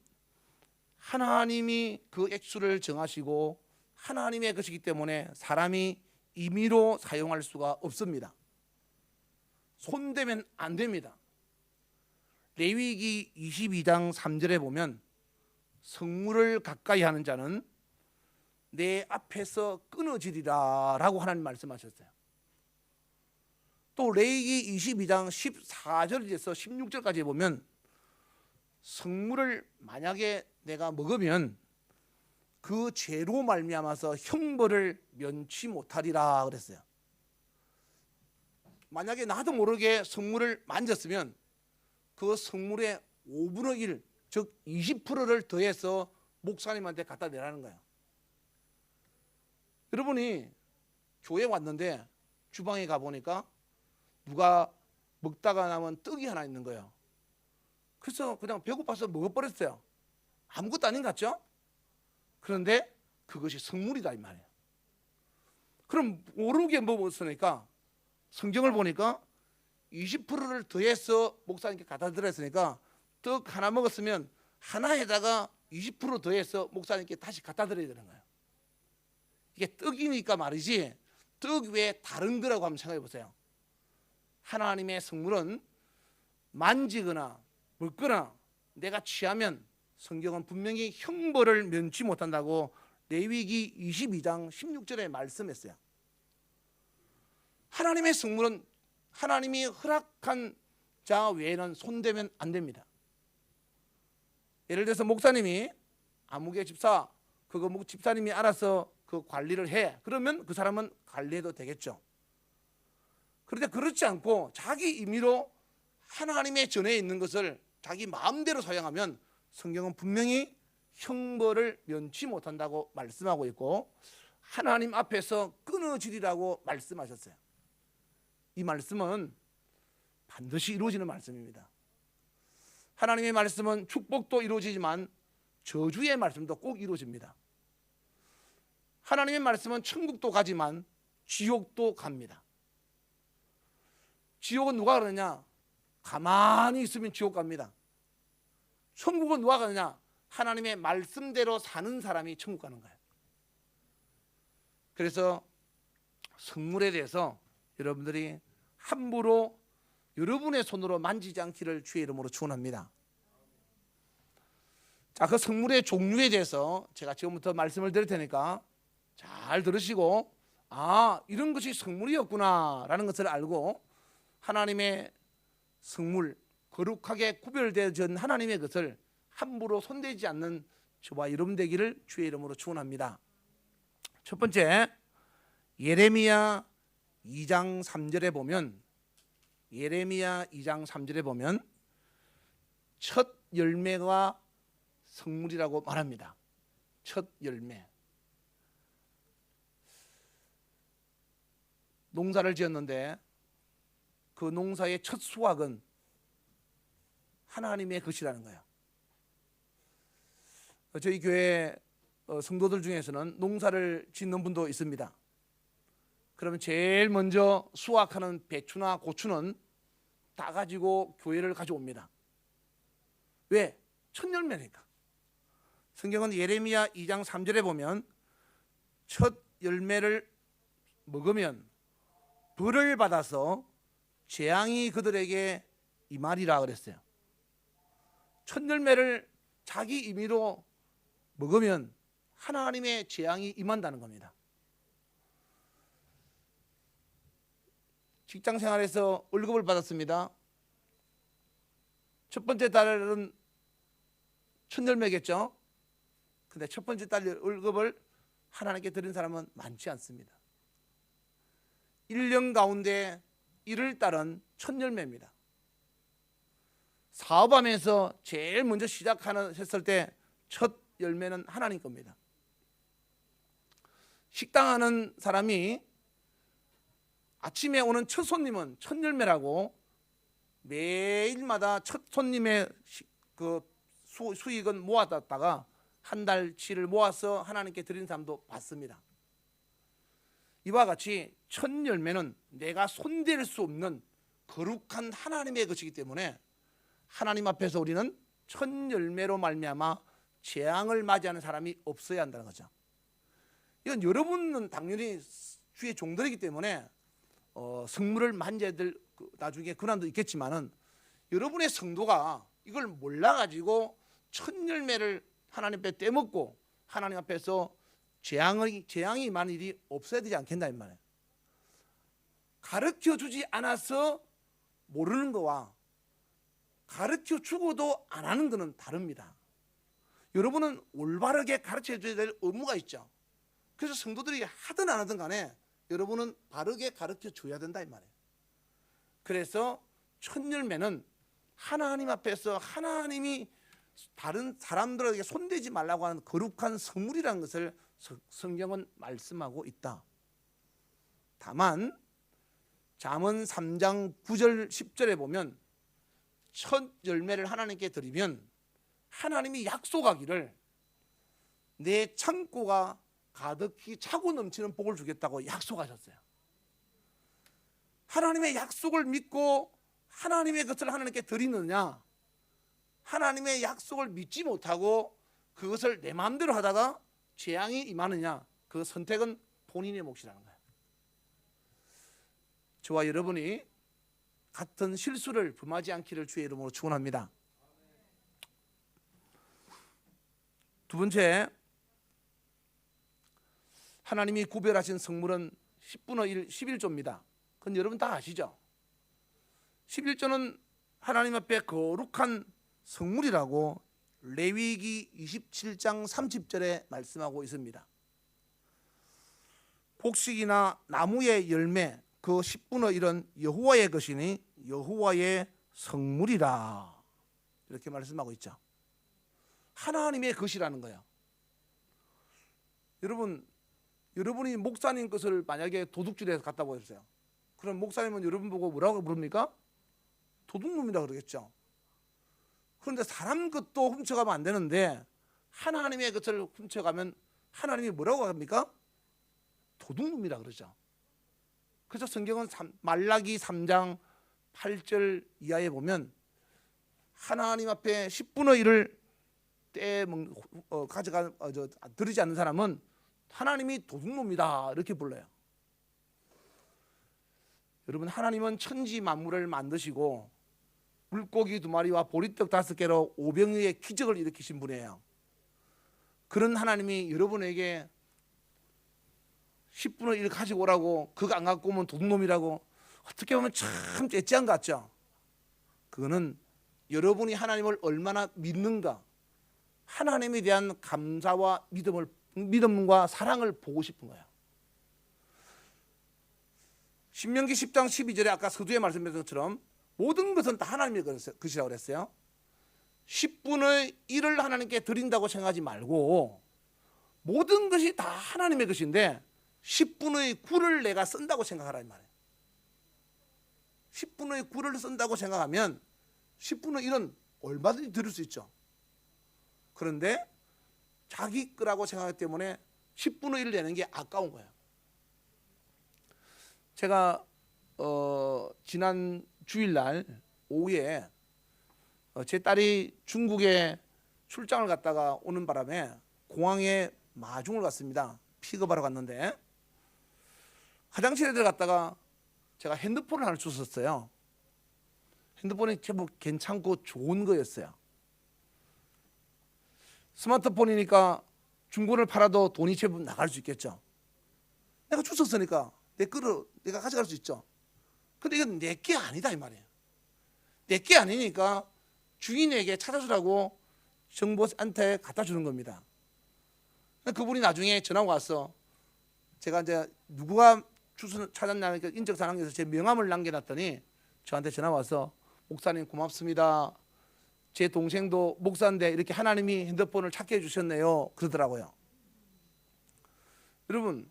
하나님이 그 액수를 정하시고 하나님의 것이기 때문에 사람이 임의로 사용할 수가 없습니다. 손대면 안 됩니다. 레위기 22장 3절에 보면 성물을 가까이 하는 자는 내 앞에서 끊어지리라 라고 하나님 말씀하셨어요. 또 레위기 22장 14절에서 16절까지 보면 성물을 만약에 내가 먹으면 그 죄로 말미암아서 형벌을 면치 못하리라 그랬어요. 만약에 나도 모르게 성물을 만졌으면 그 성물의 5분의 1, 즉 20%를 더해서 목사님한테 갖다 내라는 거예요. 여러분이 교회 왔는데 주방에 가보니까 누가 먹다가 남은 떡이 하나 있는 거예요. 그래서 그냥 배고파서 먹어버렸어요. 아무것도 아닌 것 같죠? 그런데 그것이 성물이다 이 말이에요. 그럼 모르게 먹었으니까 성경을 보니까 20%를 더해서 목사님께 갖다 드렸으니까 떡 하나 먹었으면 하나에다가 20% 더해서 목사님께 다시 갖다 드려야 되는 거예요. 이게 떡이니까 말이지 떡 외에 다른 거라고 한번 생각해 보세요. 하나님의 성물은 만지거나 먹거나 내가 취하면 성경은 분명히 형벌을 면치 못한다고 레위기 22장 16절에 말씀했어요. 하나님의 성물은 하나님이 허락한 자 외에는 손대면 안 됩니다. 예를 들어서 목사님이 아무개 집사 그거 집사님이 알아서 그 관리를 해. 그러면 그 사람은 관리해도 되겠죠. 그런데 그렇지 않고 자기 임의로 하나님의 전에 있는 것을 자기 마음대로 사용하면 성경은 분명히 형벌을 면치 못한다고 말씀하고 있고 하나님 앞에서 끊어지리라고 말씀하셨어요. 이 말씀은 반드시 이루어지는 말씀입니다. 하나님의 말씀은 축복도 이루어지지만 저주의 말씀도 꼭 이루어집니다. 하나님의 말씀은 천국도 가지만 지옥도 갑니다. 지옥은 누가 가느냐? 가만히 있으면 지옥 갑니다. 천국은 누가 가느냐? 하나님의 말씀대로 사는 사람이 천국 가는 거예요. 그래서 성물에 대해서 여러분들이 함부로 여러분의 손으로 만지지 않기를 주의 이름으로 축원합니다. 자, 그 성물의 종류에 대해서 제가 지금부터 말씀을 드릴 테니까 잘 들으시고 이런 것이 성물이었구나 라는 것을 알고 하나님의 성물, 거룩하게 구별되어진 하나님의 것을 함부로 손대지 않는 저와 여러분 되기를 주의 이름으로 축원합니다. 첫 번째, 예레미야 2장 3절에 보면 첫 열매가 성물이라고 말합니다. 첫 열매. 농사를 지었는데 그 농사의 첫 수확은 하나님의 것이라는 거예요. 저희 교회 성도들 중에서는 농사를 짓는 분도 있습니다. 그러면 제일 먼저 수확하는 배추나 고추는 다 가지고 교회를 가져옵니다. 왜? 첫 열매니까. 성경은 예레미야 2장 3절에 보면 첫 열매를 먹으면 벌을 받아서 재앙이 그들에게 임하리라 그랬어요. 첫 열매를 자기 임의로 먹으면 하나님의 재앙이 임한다는 겁니다. 직장 생활에서 월급을 받았습니다. 첫 번째 달은 첫 열매겠죠. 근데 첫 번째 달 월급을 하나님께 드린 사람은 많지 않습니다. 1년 가운데 1월 달은 첫 열매입니다. 사업하면서 제일 먼저 했을 때 첫 열매는 하나님 겁니다. 식당 하는 사람이 아침에 오는 첫 손님은 첫 열매라고 매일마다 첫 손님의 그 수익은 모아뒀다가 한 달치를 모아서 하나님께 드리는 사람도 봤습니다. 이와 같이 첫 열매는 내가 손댈 수 없는 거룩한 하나님의 것이기 때문에 하나님 앞에서 우리는 첫 열매로 말미암아 재앙을 맞이하는 사람이 없어야 한다는 거죠. 이건 여러분은 당연히 주의 종들이기 때문에 성물을 만져야 될 나중에 근한도 있겠지만은 여러분의 성도가 이걸 몰라가지고 첫 열매를 하나님 앞에 떼먹고 하나님 앞에서 재앙이 임하는 일이 없어야 되지 않겠나 이 말이에요. 가르쳐주지 않아서 모르는 거와 가르쳐주고도 안 하는 거는 다릅니다. 여러분은 올바르게 가르쳐줘야 될 의무가 있죠. 그래서 성도들이 하든 안 하든 간에 여러분은 바르게 가르쳐줘야 된다 이 말이에요. 그래서 첫 열매는 하나님 앞에서 하나님이 다른 사람들에게 손대지 말라고 하는 거룩한 성물이라는 것을 성경은 말씀하고 있다. 다만 잠언 3장 9절 10절에 보면 첫 열매를 하나님께 드리면 하나님이 약속하기를 내 창고가 가득히 차고 넘치는 복을 주겠다고 약속하셨어요. 하나님의 약속을 믿고 하나님의 것을 하나님께 드리느냐, 하나님의 약속을 믿지 못하고 그것을 내 마음대로 하다가 재앙이 임하느냐, 그 선택은 본인의 몫이라는 거예요. 저와 여러분이 같은 실수를 범하지 않기를 주의 이름으로 축원합니다. 두 번째, 하나님이 구별하신 성물은 10분의 1, 11조입니다. 그건 여러분 다 아시죠? 11조는 하나님 앞에 거룩한 성물이라고 레위기 27장 30절에 말씀하고 있습니다. 곡식이나 나무의 열매 그 10분의 1은 여호와의 것이니 여호와의 성물이라 이렇게 말씀하고 있죠. 하나님의 것이라는 거예요. 여러분이 목사님 것을 만약에 도둑질해서 갖다 보였어요. 그럼 목사님은 여러분 보고 뭐라고 부릅니까? 도둑놈이라 그러겠죠. 그런데 사람 것도 훔쳐가면 안 되는데 하나님의 것을 훔쳐가면 하나님이 뭐라고 합니까? 도둑놈이라 그러죠. 그래서 성경은 말라기 3장 8절 이하에 보면 하나님 앞에 10분의 1을 드리지 않는 사람은 하나님이 도둑놈이다 이렇게 불러요. 여러분, 하나님은 천지 만물을 만드시고 물고기 2마리와 보리떡 5개로 오병이의 기적을 일으키신 분이에요. 그런 하나님이 여러분에게 10분의 1 가지고 오라고 그거 안 갖고 오면 도둑놈이라고 어떻게 보면 참 째째한 것 같죠. 그거는 여러분이 하나님을 얼마나 믿는가, 하나님에 대한 감사와 믿음과 사랑을 보고 싶은 거예요. 신명기 10장 12절에 아까 서두에 말씀드린 것처럼 모든 것은 다 하나님의 것이라고 그랬어요. 10분의 1을 하나님께 드린다고 생각하지 말고 모든 것이 다 하나님의 것인데 10분의 9를 내가 쓴다고 생각하라 이 말이에요. 10분의 9를 쓴다고 생각하면 10분의 1은 얼마든지 드릴 수 있죠. 그런데 자기 거라고 생각하기 때문에 10분의 1을 내는 게 아까운 거예요. 제가 지난 주일날 오후에 제 딸이 중국에 출장을 갔다가 오는 바람에 공항에 마중을 갔습니다. 픽업하러 갔는데 화장실에 들어갔다가 제가 핸드폰을 하나 줬었어요. 핸드폰이 제법 괜찮고 좋은 거였어요. 스마트폰이니까 중고를 팔아도 돈이 제법 나갈 수 있겠죠. 내가 줬었으니까 내 거를 내가 가져갈 수 있죠. 근데 이건 내 게 아니다 이 말이에요. 내 게 아니니까 주인에게 찾아주라고 정보한테 갖다 주는 겁니다. 그분이 나중에 전화가 와서 제가 이제 누구가 주소 찾았냐니까 인적사항에서 제 명함을 남겨놨더니 저한테 전화 와서 목사님 고맙습니다. 제 동생도 목사인데 이렇게 하나님이 핸드폰을 찾게 해주셨네요 그러더라고요. 여러분,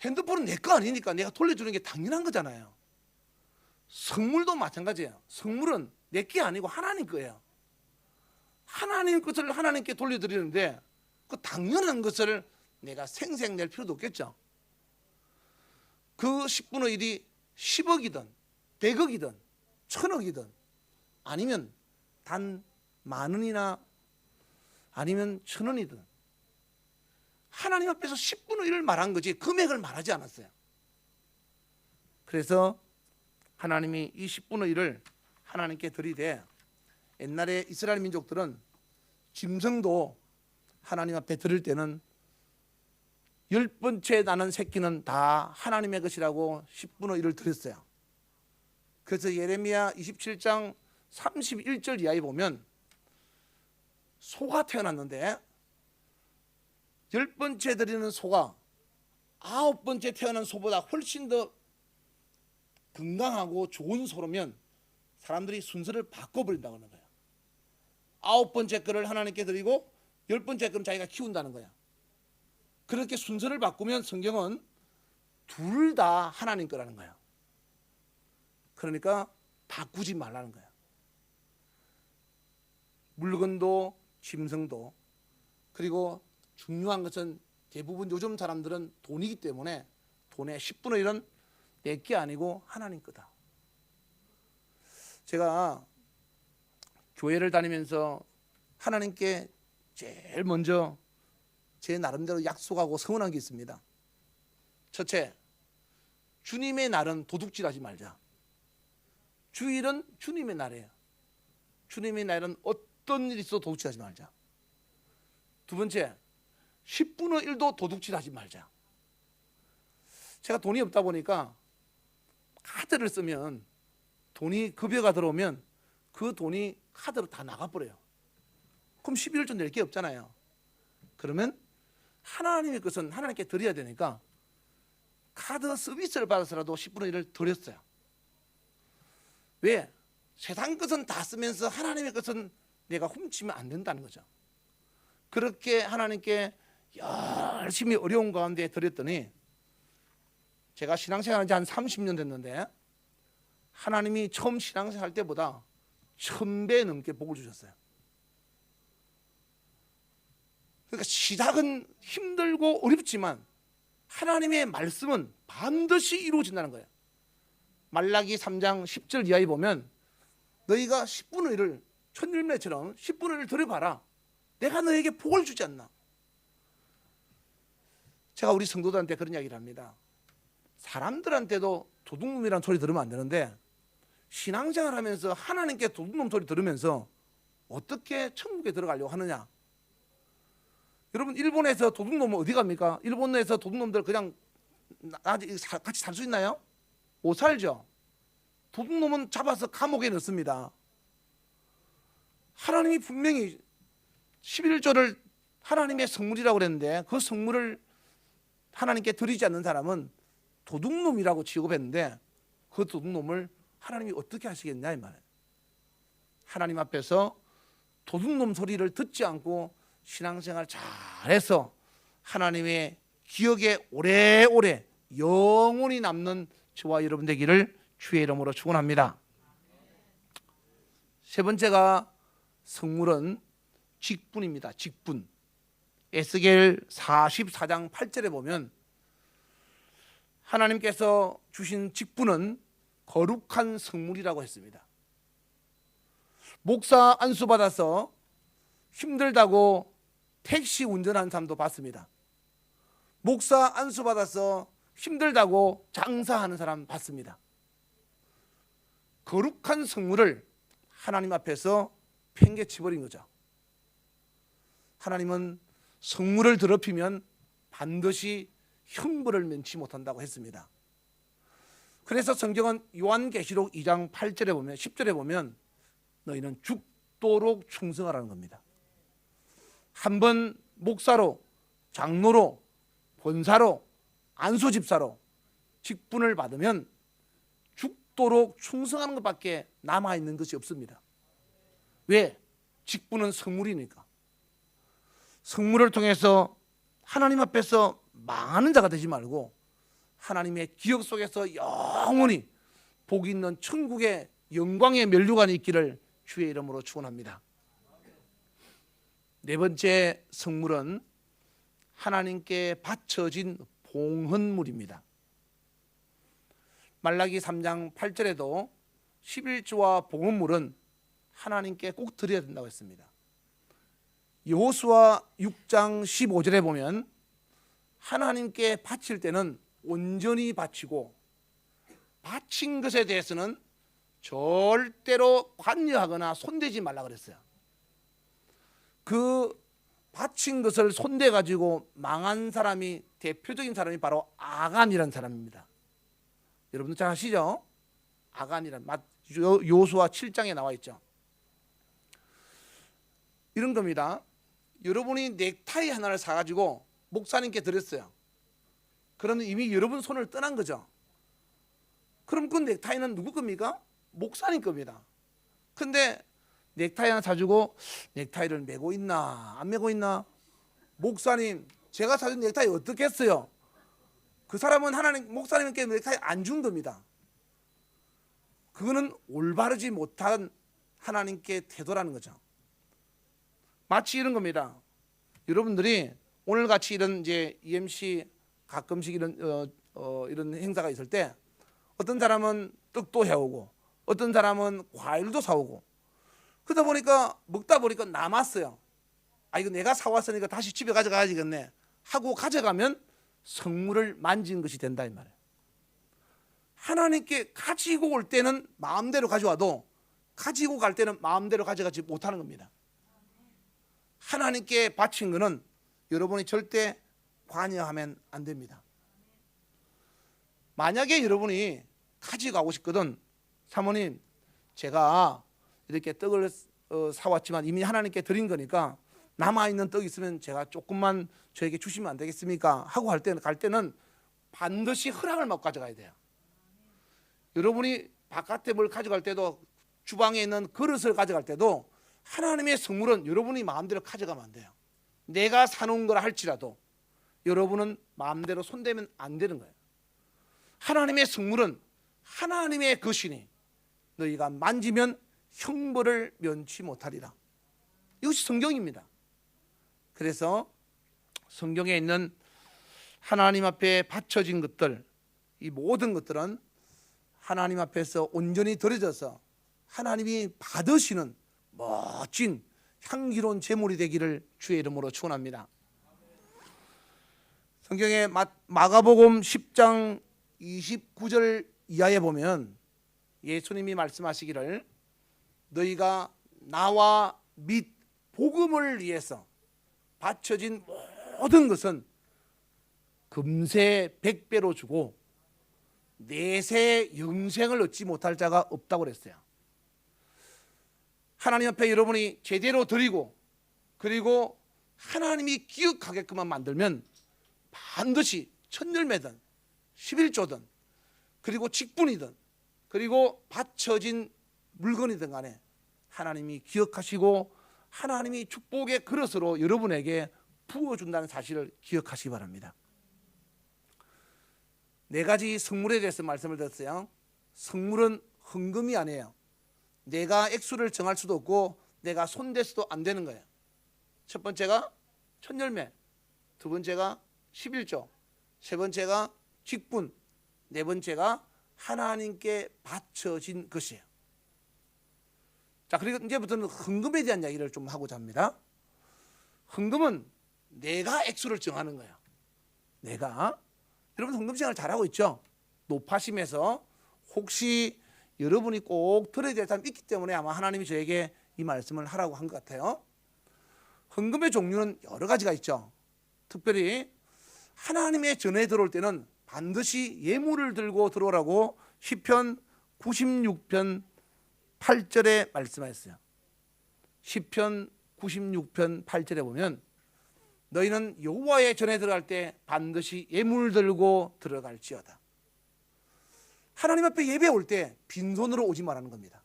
핸드폰은 내 거 아니니까 내가 돌려주는 게 당연한 거잖아요. 성물도 마찬가지예요. 성물은 내 게 아니고 하나님 거예요. 하나님 것을 하나님께 돌려드리는데 그 당연한 것을 내가 생색낼 필요도 없겠죠. 그 10분의 1이 10억이든 100억이든 1000억이든 아니면 단 10,000원이나 아니면 1,000원이든 하나님 앞에서 10분의 1을 말한 거지 금액을 말하지 않았어요. 그래서 하나님이 이 10분의 1을 하나님께 드리되, 옛날에 이스라엘 민족들은 짐승도 하나님 앞에 드릴 때는 10번째 나는 새끼는 다 하나님의 것이라고 10분의 1을 드렸어요. 그래서 예레미야 27장 31절 이하에 보면 소가 태어났는데 10번째 드리는 소가 9번째 태어난 소보다 훨씬 더 건강하고 좋은 소로면 사람들이 순서를 바꿔버린다고 하는 거예요. 9번째 거를 하나님께 드리고 10번째 거는 자기가 키운다는 거야. 그렇게 순서를 바꾸면 성경은 둘 다 하나님 거라는 거야. 그러니까 바꾸지 말라는 거야. 물건도 짐승도, 그리고 중요한 것은 대부분 요즘 사람들은 돈이기 때문에 돈의 10분의 1은 내 게 아니고 하나님 거다. 제가 교회를 다니면서 하나님께 제일 먼저 제 나름대로 약속하고 서운한 게 있습니다. 첫째, 주님의 날은 도둑질하지 말자. 주일은 주님의 날이에요. 주님의 날은 어떤 일이 있어도 도둑질하지 말자. 두 번째, 10분의 1도 도둑질하지 말자. 제가 돈이 없다 보니까 카드를 쓰면 돈이 급여가 들어오면 그 돈이 카드로 다 나가버려요. 그럼 11월 좀 낼 게 없잖아요. 그러면 하나님의 것은 하나님께 드려야 되니까 카드 서비스를 받아서라도 10분의 1을 드렸어요. 왜? 세상 것은 다 쓰면서 하나님의 것은 내가 훔치면 안 된다는 거죠. 그렇게 하나님께 열심히 어려운 가운데 드렸더니, 제가 신앙생활한 지 한 30년 됐는데 하나님이 처음 신앙생활 때보다 1000배 넘게 복을 주셨어요. 그러니까 시작은 힘들고 어렵지만 하나님의 말씀은 반드시 이루어진다는 거예요. 말라기 3장 10절 이하에 보면 너희가 10분의 1을 천일매처럼 10분의 1을 드려봐라. 내가 너에게 복을 주지 않나. 제가 우리 성도들한테 그런 이야기를 합니다. 사람들한테도 도둑놈이라는 소리 들으면 안 되는데 신앙생활 하면서 하나님께 도둑놈 소리 들으면서 어떻게 천국에 들어가려고 하느냐. 여러분, 일본에서 도둑놈은 어디 갑니까? 일본에서 도둑놈들 그냥 같이 살 수 있나요? 못 살죠. 도둑놈은 잡아서 감옥에 넣습니다. 하나님이 분명히 11조를 하나님의 성물이라고 그랬는데 그 성물을 하나님께 드리지 않는 사람은 도둑놈이라고 취급했는데 그 도둑놈을 하나님이 어떻게 하시겠냐 이 말이에요. 하나님 앞에서 도둑놈 소리를 듣지 않고 신앙생활 잘해서 하나님의 기억에 오래오래 영원히 남는 저와 여러분 되기를 주의 이름으로 축원합니다. 세 번째가 성물은 직분입니다. 직분. 에스겔 44장 8절에 보면 하나님께서 주신 직분은 거룩한 성물이라고 했습니다. 목사 안수 받아서 힘들다고 택시 운전하는 사람도 봤습니다. 목사 안수 받아서 힘들다고 장사하는 사람 봤습니다. 거룩한 성물을 하나님 앞에서 팽개쳐버린 거죠. 하나님은 성물을 더럽히면 반드시 형벌을 면치 못한다고 했습니다. 그래서 성경은 요한계시록 2장 8절에 보면 10절에 보면 너희는 죽도록 충성하라는 겁니다. 한번 목사로, 장로로, 본사로, 안수집사로 직분을 받으면 죽도록 충성하는 것밖에 남아있는 것이 없습니다. 왜? 직분은 성물이니까. 성물을 통해서 하나님 앞에서 망하는 자가 되지 말고 하나님의 기억 속에서 영원히 복이 있는 천국의 영광의 면류관이 있기를 주의 이름으로 축원합니다. 네 번째 성물은 하나님께 바쳐진 봉헌물입니다. 말라기 3장 8절에도 11조와 봉헌물은 하나님께 꼭 드려야 된다고 했습니다. 여호수아 6장 15절에 보면 하나님께 바칠 때는 온전히 바치고 바친 것에 대해서는 절대로 관여하거나 손대지 말라 그랬어요. 그 바친 것을 손대 가지고 망한 사람이, 대표적인 사람이 바로 아간이라는 사람입니다. 여러분들 잘 아시죠? 아간이란 여호수아 7장에 나와 있죠. 이런 겁니다. 여러분이 넥타이 하나를 사가지고 목사님께 드렸어요. 그러면 이미 여러분 손을 떠난 거죠. 그럼 그 넥타이는 누구 겁니까? 목사님 겁니다. 근데 넥타이 하나 사주고 넥타이를 메고 있나 안 메고 있나? 목사님, 제가 사준 넥타이 어떻겠어요? 그 사람은 하나님, 목사님께 넥타이 안 준 겁니다. 그거는 올바르지 못한 하나님께 태도라는 거죠. 마치 이런 겁니다. 여러분들이 오늘같이 이런 이제 EMC 가끔씩 이런 행사가 있을 때 어떤 사람은 떡도 해오고 어떤 사람은 과일도 사오고, 그러다 보니까 먹다 보니까 남았어요. 아, 이거 내가 사왔으니까 다시 집에 가져가야겠네 하고 가져가면 성물을 만진 것이 된다 이 말이에요. 하나님께 가지고 올 때는 마음대로 가져와도 가지고 갈 때는 마음대로 가져가지 못하는 겁니다. 하나님께 바친 것은 여러분이 절대 관여하면 안 됩니다. 만약에 여러분이 가져가고 싶거든, 사모님 제가 이렇게 떡을 사왔지만 이미 하나님께 드린 거니까 남아있는 떡 있으면 제가 조금만 저에게 주시면 안 되겠습니까? 하고 갈 때는 반드시 허락을 받고 가져가야 돼요. 여러분이 바깥에 뭘 가져갈 때도, 주방에 있는 그릇을 가져갈 때도 하나님의 성물은 여러분이 마음대로 가져가면 안 돼요. 내가 사놓은 거라 할지라도 여러분은 마음대로 손대면 안 되는 거예요. 하나님의 성물은 하나님의 것이니 너희가 만지면 형벌을 면치 못하리라. 이것이 성경입니다. 그래서 성경에 있는 하나님 앞에 바쳐진 것들, 이 모든 것들은 하나님 앞에서 온전히 드려져서 하나님이 받으시는 멋진 향기로운 제물이 되기를 주의 이름으로 축원합니다. 성경에 마가복음 10장 29절 이하에 보면 예수님이 말씀하시기를 너희가 나와 및 복음을 위해서 바쳐진 모든 것은 금세 100배로 주고 내세 영생을 얻지 못할 자가 없다고 그랬어요. 하나님 앞에 여러분이 제대로 드리고 그리고 하나님이 기억하게끔만 만들면 반드시 천열매든 11조든 그리고 직분이든 그리고 바쳐진 물건이든 간에 하나님이 기억하시고 하나님이 축복의 그릇으로 여러분에게 부어준다는 사실을 기억하시기 바랍니다. 네 가지 성물에 대해서 말씀을 드렸어요. 성물은 헌금이 아니에요. 내가 액수를 정할 수도 없고 내가 손댈 수도 안 되는 거예요. 첫 번째가 천열매, 두 번째가 11조, 세 번째가 직분, 네 번째가 하나님께 바쳐진 것이에요. 자, 그리고 이제부터는 헌금에 대한 이야기를 좀 하고자 합니다. 헌금은 내가 액수를 정하는 거예요. 내가. 여러분 헌금 생활 잘하고 있죠? 높아심에서 혹시 여러분이 꼭 들어야 될 사람이 있기 때문에 아마 하나님이 저에게 이 말씀을 하라고 한 것 같아요. 헌금의 종류는 여러 가지가 있죠. 특별히 하나님의 전에 들어올 때는 반드시 예물을 들고 들어오라고 시편 96편 8절에 말씀하셨어요. 시편 96편 8절에 보면 너희는 여호와의 전에 들어갈 때 반드시 예물 들고 들어갈지어다. 하나님 앞에 예배 올 때 빈손으로 오지 말라는 겁니다.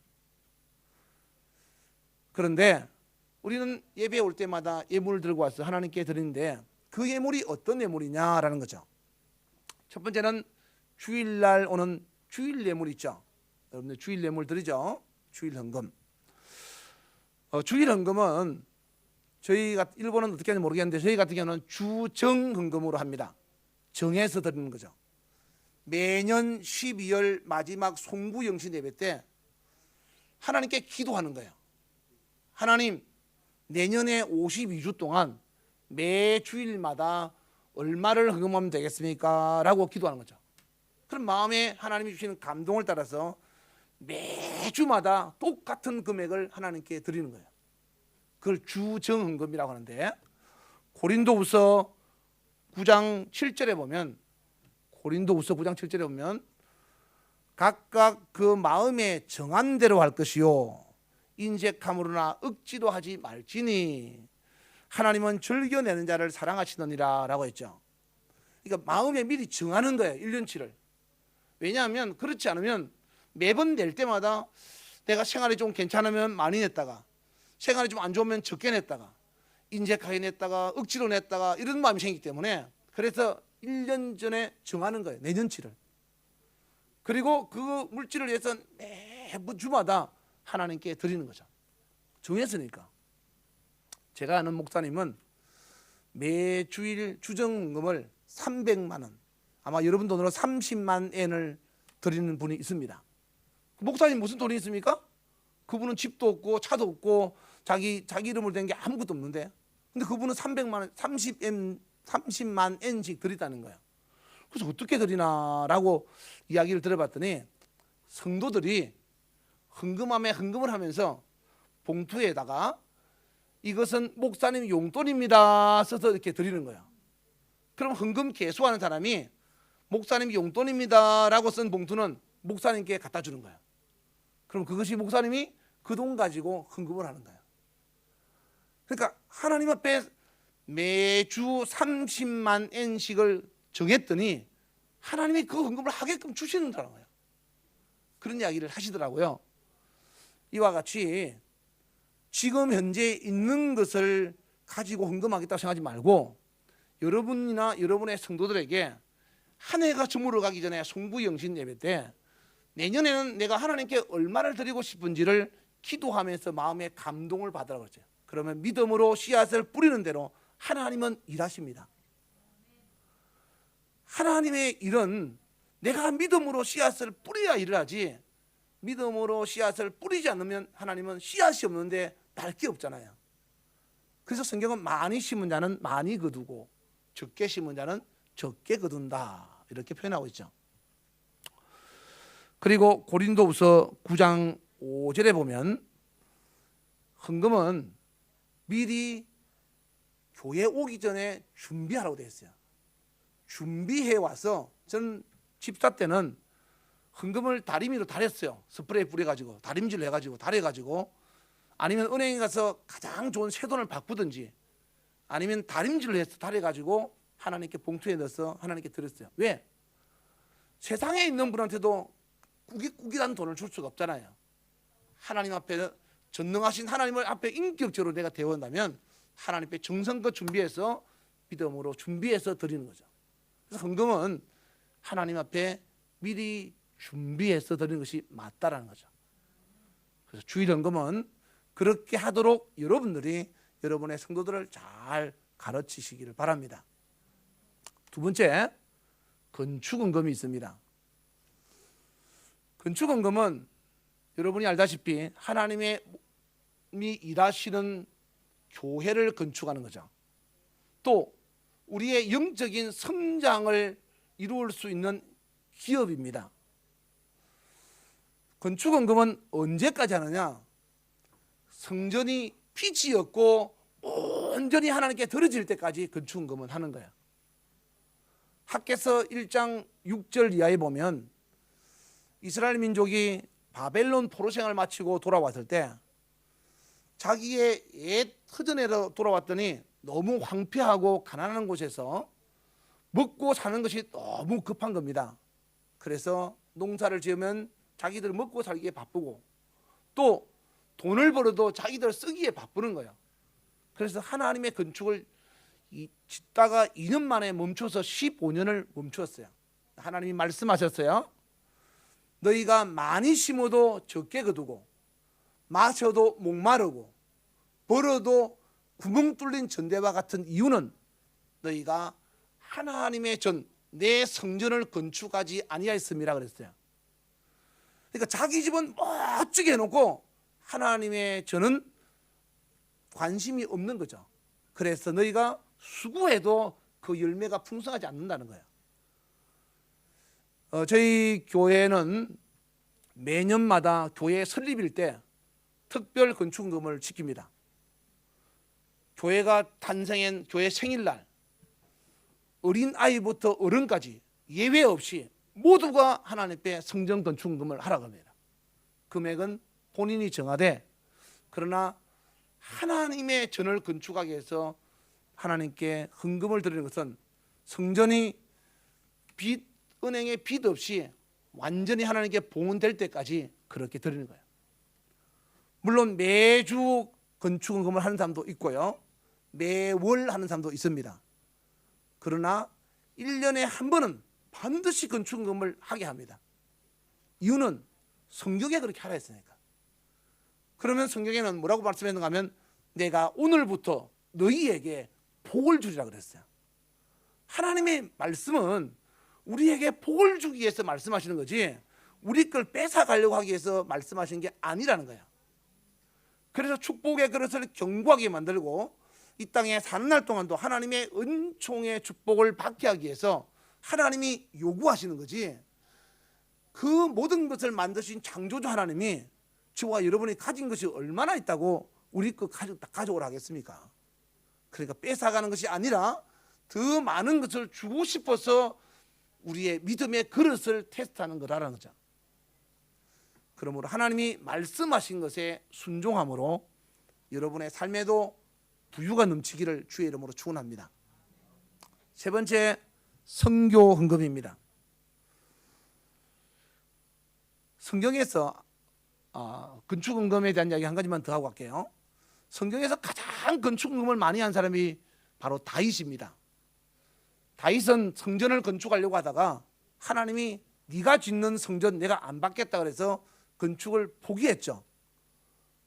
그런데 우리는 예배 올 때마다 예물을 들고 와서 하나님께 드리는데 그 예물이 어떤 예물이냐라는 거죠. 첫 번째는 주일날 오는 주일 예물 있죠. 여러분들 주일 예물 드리죠. 주일 헌금. 주일 헌금은 저희가 일본은 어떻게 하는지 모르겠는데 저희 같은 경우는 주정 헌금으로 합니다. 정해서 드리는 거죠. 매년 12월 마지막 송구 영신 예배 때 하나님께 기도하는 거예요. 하나님, 내년에 52주 동안 매 주일마다 얼마를 헌금하면 되겠습니까? 라고 기도하는 거죠. 그럼 마음에 하나님이 주시는 감동을 따라서 매주마다 똑같은 금액을 하나님께 드리는 거예요. 그걸 주정헌금이라고 하는데, 고린도후서 9장 7절에 보면 각각 그 마음에 정한 대로 할 것이요 인색함으로나 억지도 하지 말지니 하나님은 즐겨내는 자를 사랑하시느니라 라고 했죠. 그러니까 마음에 미리 정하는 거예요. 1년치를. 왜냐하면 그렇지 않으면 매번 낼 때마다 내가 생활이 좀 괜찮으면 많이 냈다가 생활이 좀 안 좋으면 적게 냈다가 인색하게 냈다가 억지로 냈다가 이런 마음이 생기기 때문에, 그래서 1년 전에 정하는 거예요. 내년치를. 그리고 그 물질을 위해서 매번 주마다 하나님께 드리는 거죠. 정했으니까. 제가 아는 목사님은 매주일 주정금을 300만 원, 아마 여러분 돈으로 30만 엔을 드리는 분이 있습니다. 목사님 무슨 돈이 있습니까? 그분은 집도 없고 차도 없고 자기 이름으로 된 게 아무것도 없는데, 근데 그분은 300만 원, 30만 엔씩 드리다는 거예요. 그래서 어떻게 드리나라고 이야기를 들어봤더니, 성도들이 헌금함에 헌금을 하면서 봉투에다가 이것은 목사님 용돈입니다 써서 이렇게 드리는 거예요. 그럼 헌금 개수하는 사람이 목사님 용돈입니다 라고 쓴 봉투는 목사님께 갖다 주는 거예요. 그럼 그것이 목사님이 그 돈 가지고 헌금을 하는 거예요. 그러니까 하나님 앞에 매주 30만 엔씩을 정했더니 하나님이 그 헌금을 하게끔 주시는 거예요. 그런 이야기를 하시더라고요. 이와 같이 지금 현재 있는 것을 가지고 헌금하겠다고 생각하지 말고, 여러분이나 여러분의 성도들에게 한 해가 저물어 가기 전에 송구 영신 예배 때 내년에는 내가 하나님께 얼마를 드리고 싶은지를 기도하면서 마음의 감동을 받으라고 그러죠. 그러면 믿음으로 씨앗을 뿌리는 대로 하나님은 일하십니다. 하나님의 일은 내가 믿음으로 씨앗을 뿌려야 일을 하지, 믿음으로 씨앗을 뿌리지 않으면 하나님은 씨앗이 없는데 날 게 없잖아요. 그래서 성경은 많이 심은 자는 많이 거두고 적게 심은 자는 적게 거둔다 이렇게 표현하고 있죠. 그리고 고린도후서 9장 5절에 보면 헌금은 미리 교회 오기 전에 준비하라고 되어 있어요. 준비해 와서, 저는 집사 때는 헌금을 다리미로 달였어요. 스프레이 뿌려가지고 다림질을 해가지고 달여가지고, 아니면 은행에 가서 가장 좋은 새 돈을 바꾸든지, 아니면 다림질을 해서 달여가지고 하나님께 봉투에 넣어서 하나님께 드렸어요. 왜? 세상에 있는 분한테도 꾸깃꾸깃한 돈을 줄 수가 없잖아요. 하나님 앞에, 전능하신 하나님을 앞에 인격적으로 내가 대원한다면 하나님 앞에 정성껏 준비해서 믿음으로 준비해서 드리는 거죠. 그래서 헌금은 하나님 앞에 미리 준비해서 드리는 것이 맞다라는 거죠. 그래서 주일 헌금은 그렇게 하도록 여러분들이 여러분의 성도들을 잘 가르치시기를 바랍니다. 두 번째, 건축 헌금이 있습니다. 건축 헌금은 여러분이 알다시피 하나님이 일하시는 교회를 건축하는 거죠. 또 우리의 영적인 성장을 이루을 수 있는 기업입니다. 건축 헌금은 언제까지 하느냐? 성전이 빚이었고 온전히 하나님께 드려질 때까지 건축 헌금은 하는 거예요. 학개서 1장 6절 이하에 보면 이스라엘 민족이 바벨론 포로 생활을 마치고 돌아왔을 때 자기의 옛 터전에로 돌아왔더니 너무 황폐하고 가난한 곳에서 먹고 사는 것이 너무 급한 겁니다. 그래서 농사를 지으면 자기들 먹고 살기에 바쁘고 또 돈을 벌어도 자기들 쓰기에 바쁘는 거예요. 그래서 하나님의 건축을 짓다가 2년 만에 멈춰서 15년을 멈추었어요. 하나님이 말씀하셨어요. 너희가 많이 심어도 적게 거두고 마셔도 목마르고 벌어도 구멍 뚫린 전대와 같은 이유는 너희가 하나님의 전 내 성전을 건축하지 아니하였음이라 그랬어요. 그러니까 자기 집은 멋지게 해놓고 하나님의 전은 관심이 없는 거죠. 그래서 너희가 수고해도 그 열매가 풍성하지 않는다는 거예요. 저희 교회는 매년마다 교회 설립일 때 특별 건축금을 지킵니다. 교회가 탄생한 교회 생일날 어린아이부터 어른까지 예외 없이 모두가 하나님 앞에 성전 건축금을 하라고 합니다. 금액은 본인이 정하되, 그러나 하나님의 전을 건축하기 위해서 하나님께 헌금을 드리는 것은 성전이 은행에 빚 없이 완전히 하나님께 봉헌될 때까지 그렇게 드리는 거예요. 물론 매주 건축헌금을 하는 사람도 있고요, 매월 하는 사람도 있습니다. 그러나 1년에 한 번은 반드시 건축헌금을 하게 합니다. 이유는 성경에 그렇게 하라 했으니까. 그러면 성경에는 뭐라고 말씀했는가 하면, 내가 오늘부터 너희에게 복을 주리라 그랬어요. 하나님의 말씀은 우리에게 복을 주기 위해서 말씀하시는 거지 우리 걸 뺏어가려고 하기 위해서 말씀하시는 게 아니라는 거예요. 그래서 축복의 그릇을 견고하게 만들고 이 땅에 사는 날 동안도 하나님의 은총의 축복을 받게 하기 위해서 하나님이 요구하시는 거지, 그 모든 것을 만드신 창조주 하나님이 저와 여러분이 가진 것이 얼마나 있다고 우리 거 가져오라 하겠습니까? 그러니까 뺏어가는 것이 아니라 더 많은 것을 주고 싶어서 우리의 믿음의 그릇을 테스트하는 거라는 거죠. 그러므로 하나님이 말씀하신 것에 순종함으로 여러분의 삶에도 부유가 넘치기를 주의 이름으로 축원합니다. 세 번째, 선교 헌금입니다. 성경에서 건축 헌금에 대한 이야기 한 가지만 더 하고 갈게요. 성경에서 가장 건축 헌금을 많이 한 사람이 바로 다윗입니다. 다윗은 성전을 건축하려고 하다가 하나님이 네가 짓는 성전 내가 안 받겠다 그래서 건축을 포기했죠.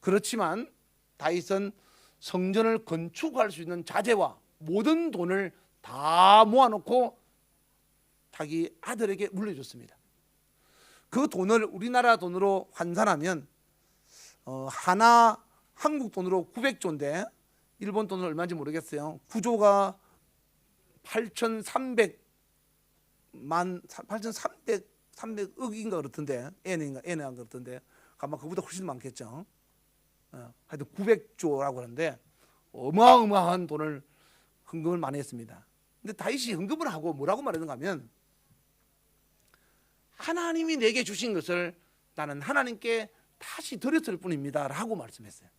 그렇지만 다윗은 성전을 건축할 수 있는 자재와 모든 돈을 다 모아놓고 자기 아들에게 물려줬습니다. 그 돈을 우리나라 돈으로 환산하면 하나 한국 돈으로 900조인데 일본 돈은 얼마인지 모르겠어요. 9조가 300억인가 그렇던데, N인가 그렇던데 아마 그보다 훨씬 많겠죠. 하여튼 900조라고 하는데 어마어마한 돈을 헌금을 많이 했습니다. 근데 다윗이 헌금을 하고 뭐라고 말했는가 하면, 하나님이 내게 주신 것을 나는 하나님께 다시 드렸을 뿐입니다 라고 말씀했어요.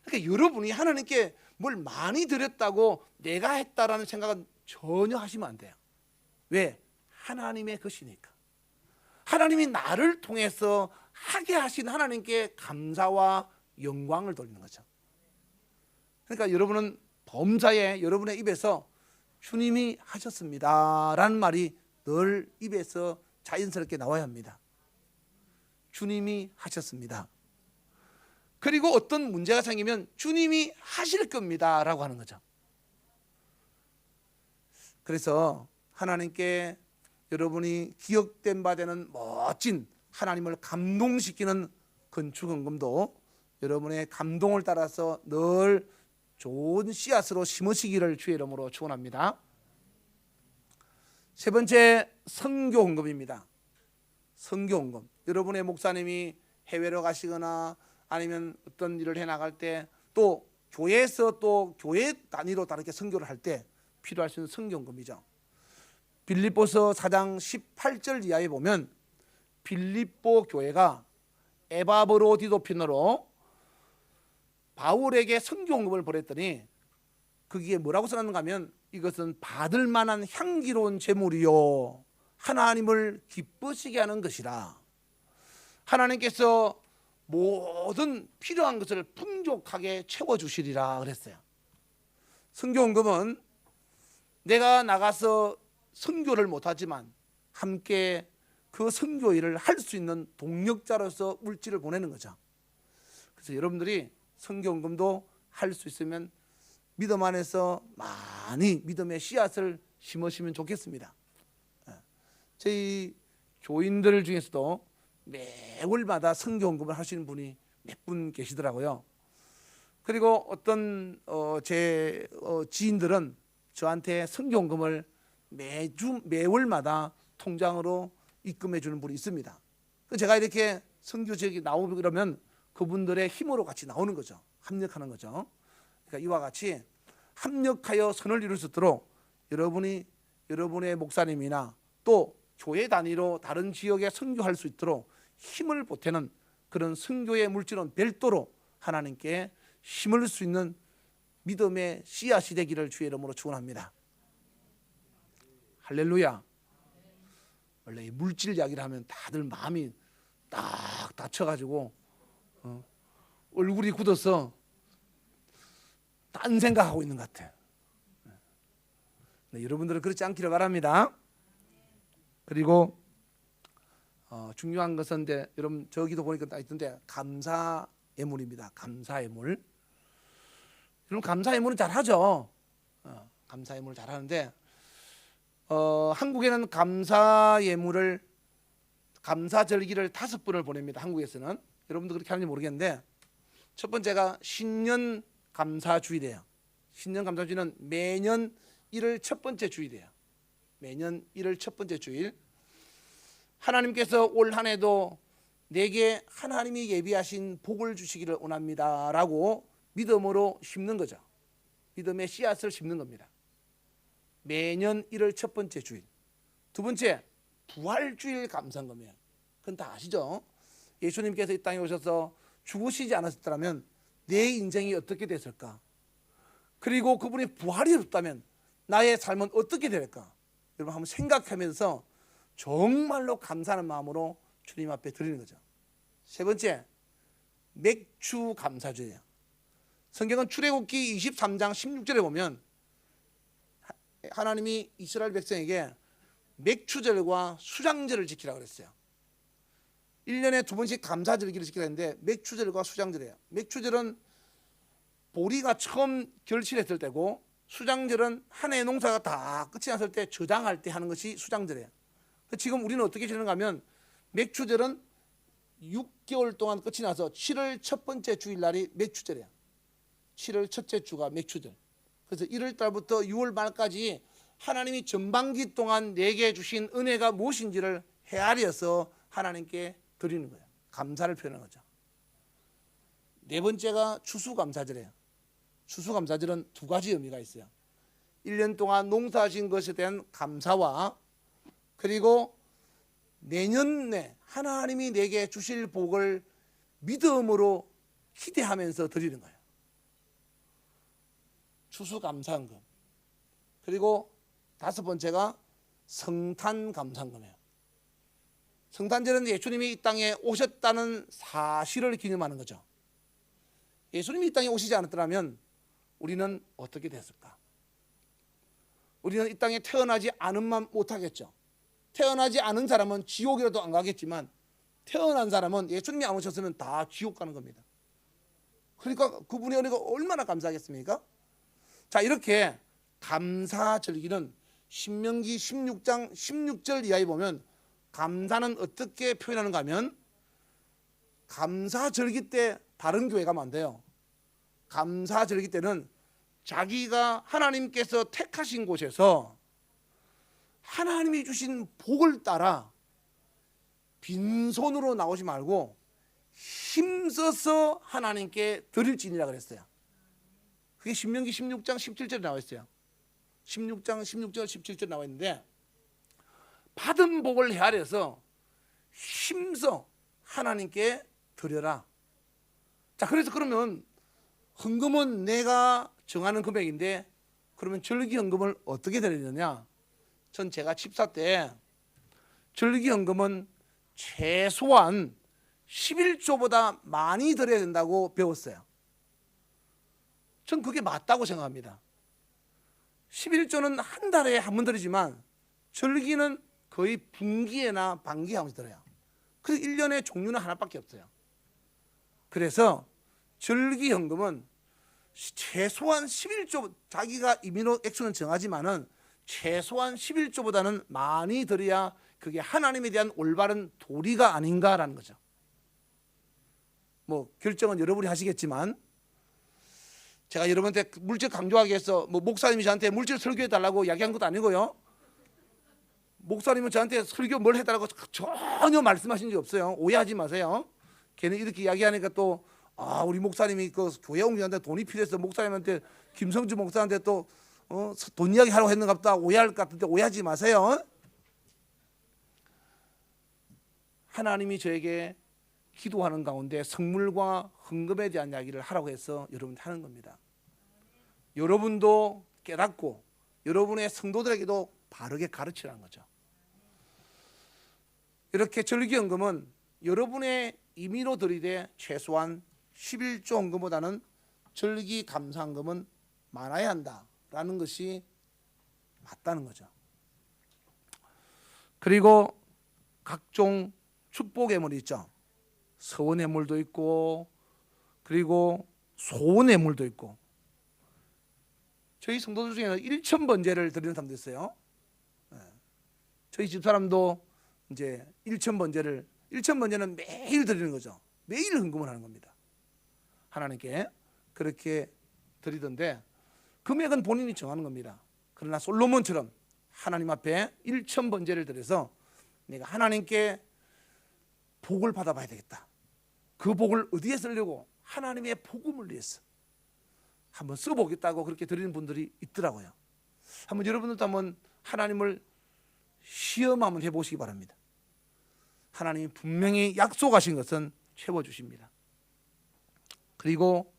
그러니까 여러분이 하나님께 뭘 많이 드렸다고 내가 했다라는 생각은 전혀 하시면 안 돼요. 왜? 하나님의 것이니까. 하나님이 나를 통해서 하게 하신 하나님께 감사와 영광을 돌리는 거죠. 그러니까 여러분은 범사에 여러분의 입에서 주님이 하셨습니다 라는 말이 늘 입에서 자연스럽게 나와야 합니다. 주님이 하셨습니다. 그리고 어떤 문제가 생기면 주님이 하실 겁니다 라고 하는 거죠. 그래서 하나님께 여러분이 기억된 바 되는 멋진 하나님을 감동시키는 건축헌금도 여러분의 감동을 따라서 늘 좋은 씨앗으로 심으시기를 주의 이름으로 축원합니다. 세 번째, 선교헌금입니다. 선교헌금. 여러분의 목사님이 해외로 가시거나 아니면 어떤 일을 해나갈 때, 또 교회에서 또 교회 단위로 다르게 선교를 할 때 필요할 수 있는 선교헌금이죠. 빌립보서 4장 18절 이하에 보면 빌립보 교회가 에바브로디도핀으로 바울에게 선교헌금을 보냈더니 거기에 뭐라고 써놨는가 하면, 이것은 받을 만한 향기로운 제물이요 하나님을 기쁘시게 하는 것이라. 하나님께서 모든 필요한 것을 풍족하게 채워주시리라 그랬어요. 선교헌금은 내가 나가서 선교를 못하지만 함께 그 선교 일을 할 수 있는 동력자로서 물질을 보내는 거죠. 그래서 여러분들이 선교헌금도 할 수 있으면 믿음 안에서 많이 믿음의 씨앗을 심으시면 좋겠습니다. 저희 교인들 중에서도 매월마다 선교헌금을 하시는 분이 몇 분 계시더라고요. 그리고 어떤 제 지인들은 저한테 선교헌금을 매월마다 통장으로 입금해 주는 분이 있습니다. 제가 이렇게 선교 지역에 나오고 그러면 그분들의 힘으로 같이 나오는 거죠. 합력하는 거죠. 그러니까 이와 같이 합력하여 선을 이룰 수 있도록 여러분의 목사님이나 또 교회 단위로 다른 지역에 선교할 수 있도록 힘을 보태는 그런 선교의 물질은 별도로 하나님께 심을 수 있는 믿음의 씨앗이 되기를 주의 이름으로 축원합니다. 할렐루야. 원래 이 물질 이야기를 하면 다들 마음이 딱 다쳐가지고 얼굴이 굳어서 딴 생각하고 있는 것 같아. 네, 여러분들은 그렇지 않기를 바랍니다. 그리고 중요한 것은 여러분 저기도 보니까 딱 있던데 감사 예물입니다. 감사 예물. 여러분 감사 예물은 잘 하죠. 감사 예물을 잘 하는데 한국에는 감사 예물을 감사절기를 5번을 보냅니다. 한국에서는. 여러분도 그렇게 하는지 모르겠는데 첫 번째가 신년 감사주일이에요. 신년 감사주일은 매년 1월 첫 번째 주일이에요. 매년 1월 첫 번째 주일. 하나님께서 올 한 해도 내게 하나님이 예비하신 복을 주시기를 원합니다 라고 믿음으로 심는 거죠. 믿음의 씨앗을 심는 겁니다. 매년 1월 첫 번째 주일. 두 번째, 부활주일 감사금이에요. 그건 다 아시죠? 예수님께서 이 땅에 오셔서 죽으시지 않았더라면 내 인생이 어떻게 됐을까? 그리고 그분이 부활이 없다면 나의 삶은 어떻게 될까? 여러분 한번 생각하면서 정말로 감사하는 마음으로 주님 앞에 드리는 거죠. 세 번째, 맥주 감사주예요. 성경은 출애굽기 23장 16절에 보면 하나님이 이스라엘 백성에게 맥추절과 수장절을 지키라고 그랬어요. 1년에 2번씩 감사절기를 지키라 했는데 맥추절과 수장절이에요. 맥추절은 보리가 처음 결실했을 때고 수장절은 한 해 농사가 다 끝이 났을 때 저장할 때 하는 것이 수장절이에요. 지금 우리는 어떻게 지내는가 하면 맥추절은 6개월 동안 끝이 나서 7월 첫 번째 주일날이 맥추절이에요. 7월 첫째 주가 맥추절. 그래서 1월 달부터 6월 말까지 하나님이 전반기 동안 내게 주신 은혜가 무엇인지를 헤아려서 하나님께 드리는 거예요. 감사를 표현하는 거죠. 네 번째가 추수감사절이에요. 추수감사절은 2가지 의미가 있어요. 1년 동안 농사하신 것에 대한 감사와 그리고 내년에 하나님이 내게 주실 복을 믿음으로 기대하면서 드리는 거예요. 추수감사헌금. 그리고 5번째가 성탄감사헌금이에요. 성탄절은 예수님이 이 땅에 오셨다는 사실을 기념하는 거죠. 예수님이 이 땅에 오시지 않았더라면 우리는 어떻게 됐을까? 우리는 이 땅에 태어나지 않으면 못하겠죠. 태어나지 않은 사람은 지옥이라도 안 가겠지만 태어난 사람은 예수님이 안 오셨으면 다 지옥 가는 겁니다. 그러니까 그분의 은혜가 얼마나 감사하겠습니까? 자, 이렇게 감사절기는 신명기 16장 16절 이하에 보면 감사는 어떻게 표현하는가 하면 감사절기 때 다른 교회 가면 안 돼요. 감사절기 때는 자기가 하나님께서 택하신 곳에서 하나님이 주신 복을 따라 빈손으로 나오지 말고 힘써서 하나님께 드릴지니라 그랬어요. 그게 신명기 16장 17절에 나와 있어요. 16장 16절 17절 나와 있는데 받은 복을 헤아려서 힘써 하나님께 드려라. 자, 그래서 그러면 헌금은 내가 정하는 금액인데 그러면 절기 헌금을 어떻게 드려야 되느냐? 전 제가 집사 때 절기 헌금은 최소한 11조보다 많이 드려야 된다고 배웠어요. 전 그게 맞다고 생각합니다. 11조는 한 달에 한 번 드리지만 절기는 거의 분기에나 반기에 한 번씩 들어요. 그래서 1년에 종류는 하나밖에 없어요. 그래서 절기헌금은 최소한 11조, 자기가 임의로 액수는 정하지만은 최소한 11조보다는 많이 들어야 그게 하나님에 대한 올바른 도리가 아닌가라는 거죠. 뭐 결정은 여러분이 하시겠지만, 제가 여러분한테 물질 강조하기 위해서 뭐 목사님이 저한테 물질 설교해 달라고 이야기한 것도 아니고요. 목사님은 저한테 설교 뭘 해달라고 전혀 말씀하신 적이 없어요. 오해하지 마세요. 걔는 이렇게 이야기하니까 또 우리 목사님이 그 교회 옮기는데 돈이 필요해서 목사님한테, 김성주 목사한테 또 돈 이야기 하라고 했는가 보다 오해할 것 같은데 오해하지 마세요. 하나님이 저에게 기도하는 가운데 성물과 헌금에 대한 이야기를 하라고 해서 여러분한테 하는 겁니다. 여러분도 깨닫고 여러분의 성도들에게도 바르게 가르치라는 거죠. 이렇게 절기헌금은 여러분의 임의로 드리되 최소한 11조 헌금보다는 절기감사헌금은 많아야 한다라는 것이 맞다는 거죠. 그리고 각종 축복의 물이 있죠. 서원의 물도 있고 그리고 소원의 물도 있고, 저희 성도들 중에는 1,000번제를 드리는 사람도 있어요. 저희 집사람도 이제 1,000번제는 매일 드리는 거죠. 매일 헌금을 하는 겁니다. 하나님께 그렇게 드리던데 금액은 본인이 정하는 겁니다. 그러나 솔로몬처럼 하나님 앞에 1,000번제를 드려서 내가 하나님께 복을 받아봐야 되겠다. 그 복을 어디에 쓰려고? 하나님의 복음을 위해서 한번 써보겠다고 그렇게 드리는 분들이 있더라고요. 한번 여러분들도 한번 하나님을 시험 한번 해보시기 바랍니다. 하나님이 분명히 약속하신 것은 채워주십니다. 그리고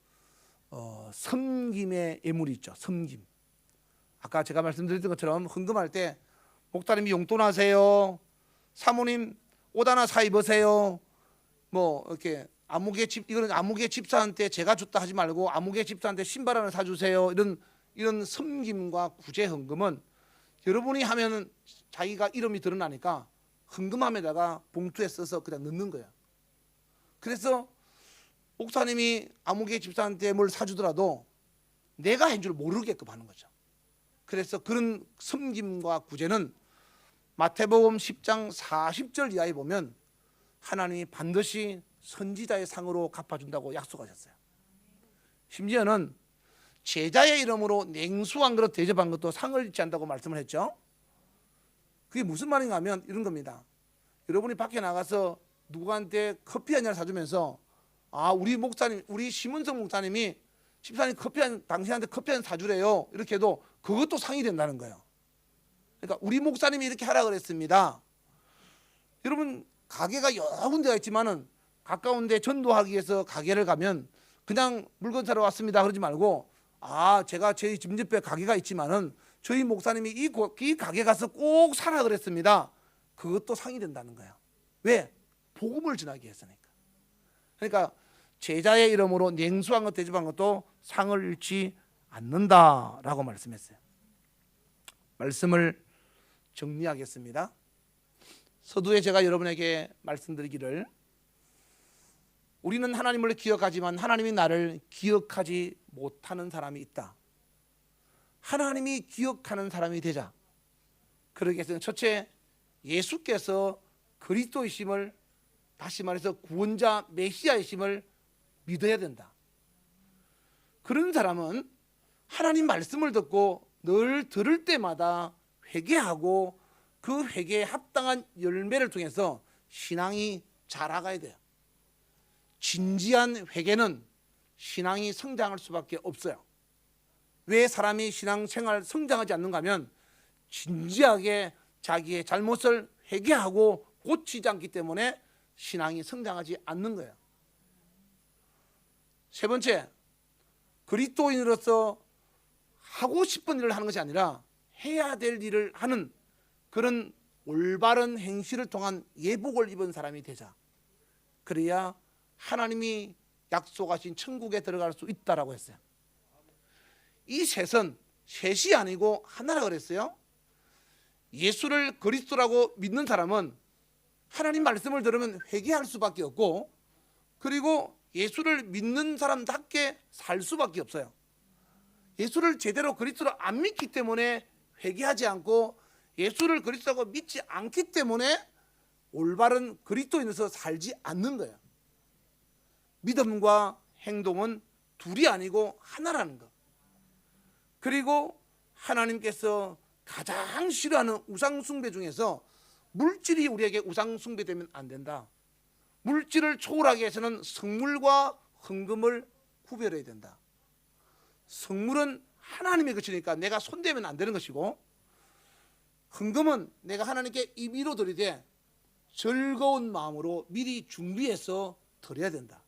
섬김의 예물이 있죠. 섬김. 아까 제가 말씀드렸던 것처럼 헌금할 때 목사님이 용돈 하세요, 사모님 옷 하나 사 입으세요, 뭐 이렇게 이거는 아무개 집사한테 제가 줬다 하지 말고 아무개 집사한테 신발 하나 사주세요, 이런 섬김과 구제 헌금은 여러분이 하면은 자기가 이름이 드러나니까 헌금함에다가 봉투에 써서 그냥 넣는 거예요. 그래서 목사님이 아무개 집사한테 뭘 사주더라도 내가 한 줄 모르게끔 하는 거죠. 그래서 그런 섬김과 구제는 마태복음 10장 40절 이하에 보면 하나님이 반드시 선지자의 상으로 갚아준다고 약속하셨어요. 심지어는 제자의 이름으로 냉수 한 그릇 대접한 것도 상을 잃지 않는다고 말씀을 했죠. 그게 무슨 말인가 하면 이런 겁니다. 여러분이 밖에 나가서 누구한테 커피 한 잔 사주면서 우리 목사님, 우리 심은성 목사님이 집사님 당신한테 커피 한 잔 사주래요, 이렇게 해도 그것도 상이 된다는 거예요. 그러니까 우리 목사님이 이렇게 하라 그랬습니다. 여러분 가게가 여러 군데가 있지만은 가까운 데 전도하기 위해서 가게를 가면 그냥 물건 사러 왔습니다 그러지 말고, 제가 저희 집 옆에 가게가 있지만은 저희 목사님이 이 가게 가서 꼭 사라 그랬습니다. 그것도 상이 된다는 거예요. 왜? 복음을 전하기 위해서니까. 그러니까 제자의 이름으로 냉수한 것 대접한 것도 상을 잃지 않는다라고 말씀했어요. 말씀을 정리하겠습니다. 서두에 제가 여러분에게 말씀드리기를, 우리는 하나님을 기억하지만 하나님이 나를 기억하지 못하는 사람이 있다. 하나님이 기억하는 사람이 되자. 그러기 위해서는 첫째, 예수께서 그리스도이심을, 다시 말해서 구원자 메시아이심을 믿어야 된다. 그런 사람은 하나님 말씀을 듣고 늘 들을 때마다 회개하고 그 회개에 합당한 열매를 통해서 신앙이 자라가야 돼요. 진지한 회개는 신앙이 성장할 수밖에 없어요. 왜 사람이 신앙생활 성장하지 않는가 하면 진지하게 자기의 잘못을 회개하고 고치지 않기 때문에 신앙이 성장하지 않는 거예요. 세 번째, 그리스도인으로서 하고 싶은 일을 하는 것이 아니라 해야 될 일을 하는 그런 올바른 행실을 통한 예복을 입은 사람이 되자. 그래야 하나님이 약속하신 천국에 들어갈 수 있다라고 했어요. 이 셋은 셋이 아니고 하나라 그랬어요. 예수를 그리스도라고 믿는 사람은 하나님 말씀을 들으면 회개할 수밖에 없고, 그리고 예수를 믿는 사람답게 살 수밖에 없어요. 예수를 제대로 그리스도로 안 믿기 때문에 회개하지 않고, 예수를 그리스도라고 믿지 않기 때문에 올바른 그리스도인으로서 살지 않는 거예요. 믿음과 행동은 둘이 아니고 하나라는 것. 그리고 하나님께서 가장 싫어하는 우상 숭배 중에서 물질이 우리에게 우상 숭배되면 안 된다. 물질을 초월하기 위해서는 성물과 헌금을 구별해야 된다. 성물은 하나님의 것이니까 내가 손대면 안 되는 것이고, 헌금은 내가 하나님께 임의로 드리되 즐거운 마음으로 미리 준비해서 드려야 된다.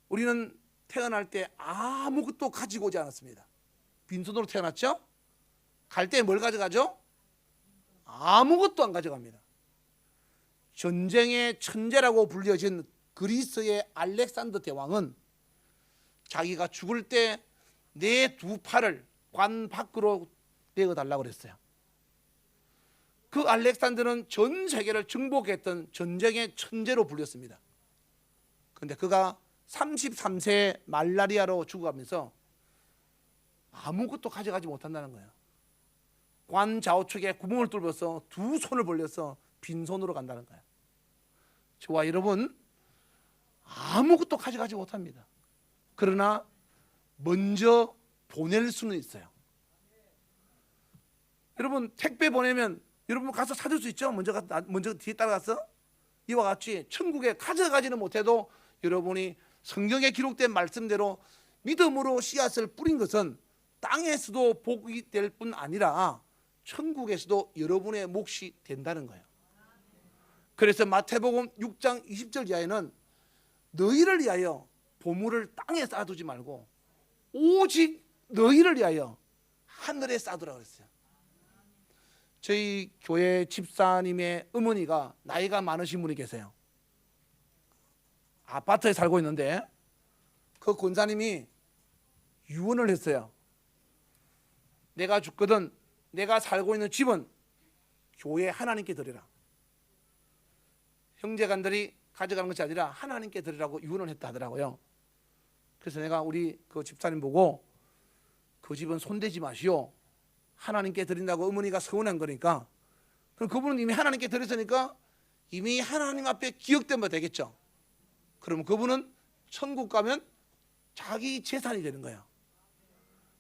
우리는 태어날 때 아무것도 가지고 오지 않았습니다. 빈손으로 태어났죠? 갈 때 뭘 가져가죠? 아무것도 안 가져갑니다. 전쟁의 천재라고 불려진 그리스의 알렉산더 대왕은 자기가 죽을 때 내 두 팔을 관 밖으로 내어달라고 그랬어요. 그 알렉산더는 전 세계를 정복했던 전쟁의 천재로 불렸습니다. 그런데 그가 33세에 말라리아로 죽어가면서 아무것도 가져가지 못한다는 거예요. 관 좌우측에 구멍을 뚫어서 두 손을 벌려서 빈손으로 간다는 거예요. 저와 여러분 아무것도 가져가지 못합니다. 그러나 먼저 보낼 수는 있어요. 여러분 택배 보내면 여러분 가서 사줄 수 있죠? 먼저 뒤에 따라가서. 이와 같이 천국에 가져가지는 못해도 여러분이 성경에 기록된 말씀대로 믿음으로 씨앗을 뿌린 것은 땅에서도 복이 될 뿐 아니라 천국에서도 여러분의 몫이 된다는 거예요. 그래서 마태복음 6장 20절 이하에는 너희를 위하여 보물을 땅에 쌓아두지 말고 오직 너희를 위하여 하늘에 쌓아두라 그랬어요. 저희 교회 집사님의 어머니가 나이가 많으신 분이 계세요. 아파트에 살고 있는데 그 권사님이 유언을 했어요. 내가 죽거든 내가 살고 있는 집은 교회 하나님께 드리라. 형제간들이 가져가는 것이 아니라 하나님께 드리라고 유언을 했다 하더라고요. 그래서 내가 우리 그 집사님 보고 그 집은 손대지 마시오. 하나님께 드린다고 어머니가 서운한 거니까. 그럼 그분은 이미 하나님께 드렸으니까 이미 하나님 앞에 기억된 바 되겠죠. 그러면 그분은 천국 가면 자기 재산이 되는 거예요.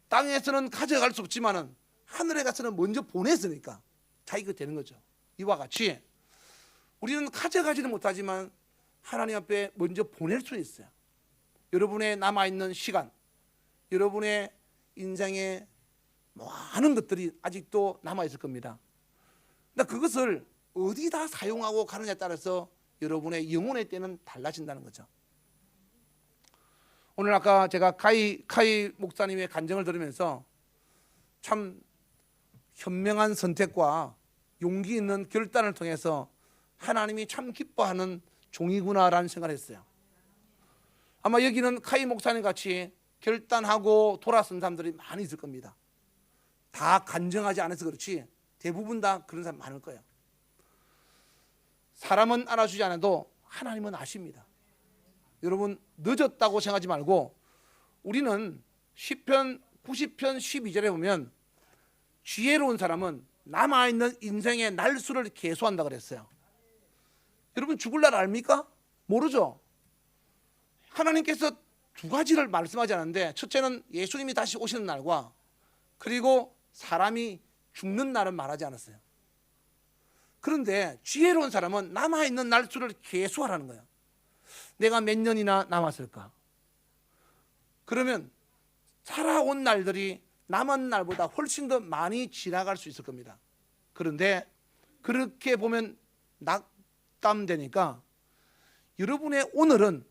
땅에서는 가져갈 수 없지만은 하늘에 가서는 먼저 보냈으니까 자기가 되는 거죠. 이와 같이 우리는 가져가지는 못하지만 하나님 앞에 먼저 보낼 수 있어요. 여러분의 남아있는 시간, 여러분의 인생에 많은 것들이 아직도 남아있을 겁니다. 근데 그것을 어디다 사용하고 가느냐에 따라서 여러분의 영혼의 때는 달라진다는 거죠. 오늘 아까 제가 카이 목사님의 간증을 들으면서 참 현명한 선택과 용기 있는 결단을 통해서 하나님이 참 기뻐하는 종이구나라는 생각을 했어요. 아마 여기는 카이 목사님 같이 결단하고 돌아선 사람들이 많이 있을 겁니다. 다 간증하지 않아서 그렇지 대부분 다 그런 사람 많을 거예요. 사람은 알아주지 않아도 하나님은 아십니다. 여러분 늦었다고 생각하지 말고, 우리는 시편 90편 12절에 보면 지혜로운 사람은 남아있는 인생의 날수를 계수한다 그랬어요. 여러분 죽을 날 압니까? 모르죠. 하나님께서 두 가지를 말씀하지 않았는데, 첫째는 예수님이 다시 오시는 날과 그리고 사람이 죽는 날은 말하지 않았어요. 그런데 지혜로운 사람은 남아있는 날수를 계수하라는 거예요. 내가 몇 년이나 남았을까? 그러면 살아온 날들이 남은 날보다 훨씬 더 많이 지나갈 수 있을 겁니다. 그런데 그렇게 보면 낙담되니까 여러분의 오늘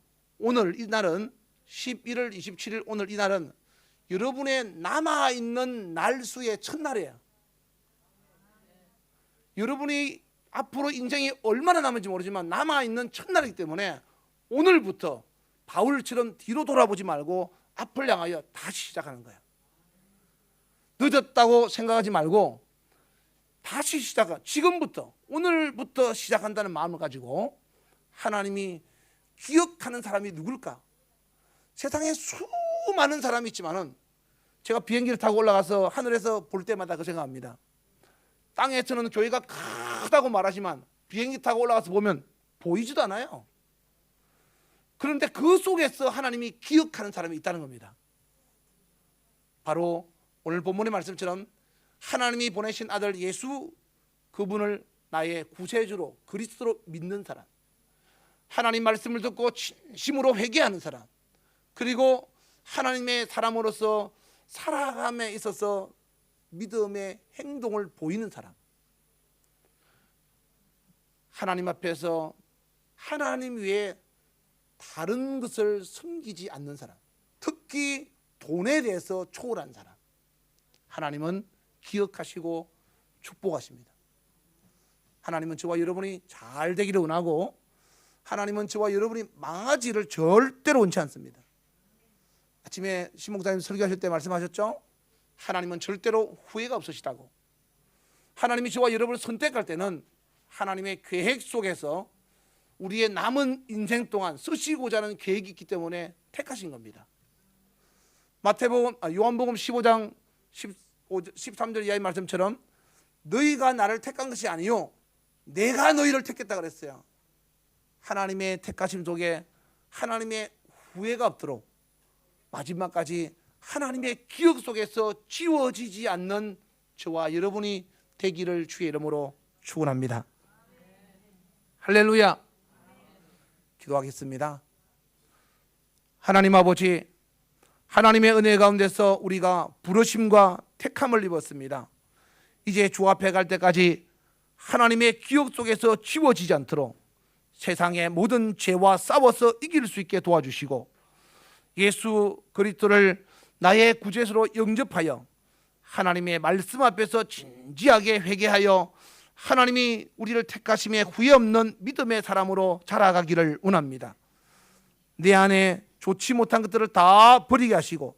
이 날은 11월 27일 오늘 이 날은 여러분의 남아있는 날수의 첫날이에요. 여러분이 앞으로 인생이 얼마나 남은지 모르지만 남아있는 첫날이기 때문에 오늘부터 바울처럼 뒤로 돌아보지 말고 앞을 향하여 다시 시작하는 거예요. 늦었다고 생각하지 말고 다시 지금부터, 오늘부터 시작한다는 마음을 가지고 하나님이 기억하는 사람이 누굴까? 세상에 수많은 사람이 있지만은 제가 비행기를 타고 올라가서 하늘에서 볼 때마다 그 생각합니다. 땅에서는 교회가 크다고 말하지만 비행기 타고 올라가서 보면 보이지도 않아요. 그런데 그 속에서 하나님이 기억하는 사람이 있다는 겁니다. 바로 오늘 본문의 말씀처럼 하나님이 보내신 아들 예수, 그분을 나의 구세주로, 그리스도로 믿는 사람, 하나님 말씀을 듣고 진심으로 회개하는 사람, 그리고 하나님의 사람으로서 살아감에 있어서 믿음의 행동을 보이는 사람, 하나님 앞에서 하나님 외에 다른 것을 섬기지 않는 사람, 특히 돈에 대해서 초월한 사람, 하나님은 기억하시고 축복하십니다. 하나님은 저와 여러분이 잘 되기를 원하고, 하나님은 저와 여러분이 망하지를 절대로 원치 않습니다. 아침에 신 목사님 설교하실 때 말씀하셨죠? 하나님은 절대로 후회가 없으시다고. 하나님이 저와 여러분을 선택할 때는 하나님의 계획 속에서 우리의 남은 인생 동안 쓰시고자 하는 계획이 있기 때문에 택하신 겁니다. 요한복음 15장 13절 이하의 말씀처럼 너희가 나를 택한 것이 아니요 내가 너희를 택했다 그랬어요. 하나님의 택하심 속에 하나님의 후회가 없도록 마지막까지 하나님의 기억 속에서 지워지지 않는 저와 여러분이 되기를 주의 이름으로 축원합니다. 할렐루야. 기도하겠습니다. 하나님 아버지, 하나님의 은혜 가운데서 우리가 부르심과 택함을 입었습니다. 이제 주 앞에 갈 때까지 하나님의 기억 속에서 지워지지 않도록 세상의 모든 죄와 싸워서 이길 수 있게 도와주시고, 예수 그리스도를 나의 구주로 영접하여 하나님의 말씀 앞에서 진지하게 회개하여 하나님이 우리를 택하심에 후회 없는 믿음의 사람으로 자라가기를 원합니다. 내 안에 좋지 못한 것들을 다 버리게 하시고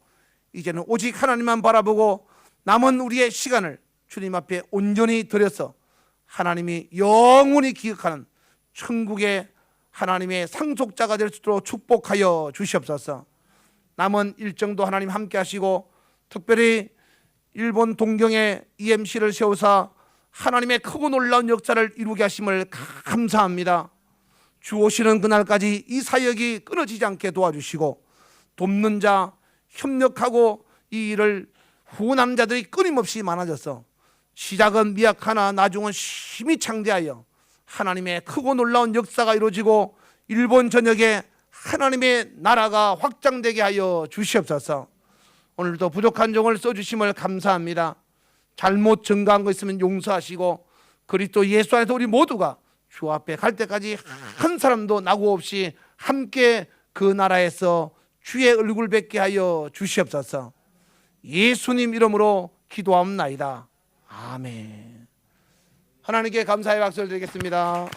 이제는 오직 하나님만 바라보고 남은 우리의 시간을 주님 앞에 온전히 드려서 하나님이 영원히 기억하는 천국의 하나님의 상속자가 될 수 있도록 축복하여 주시옵소서. 남은 일정도 하나님 함께 하시고, 특별히 일본 동경에 EMC를 세우사 하나님의 크고 놀라운 역사를 이루게 하심을 감사합니다. 주 오시는 그날까지 이 사역이 끊어지지 않게 도와주시고, 돕는 자, 협력하고 이 일을 후원하는 자들이 끊임없이 많아져서 시작은 미약하나 나중은 심히 창대하여 하나님의 크고 놀라운 역사가 이루어지고 일본 전역에 하나님의 나라가 확장되게 하여 주시옵소서. 오늘도 부족한 종을 써주심을 감사합니다. 잘못 증가한 거 있으면 용서하시고 그리스도 예수 안에서 우리 모두가 주 앞에 갈 때까지 한 사람도 낙오 없이 함께 그 나라에서 주의 얼굴 뵙게 하여 주시옵소서. 예수님 이름으로 기도하옵나이다. 아멘. 하나님께 감사의 박수를 드리겠습니다.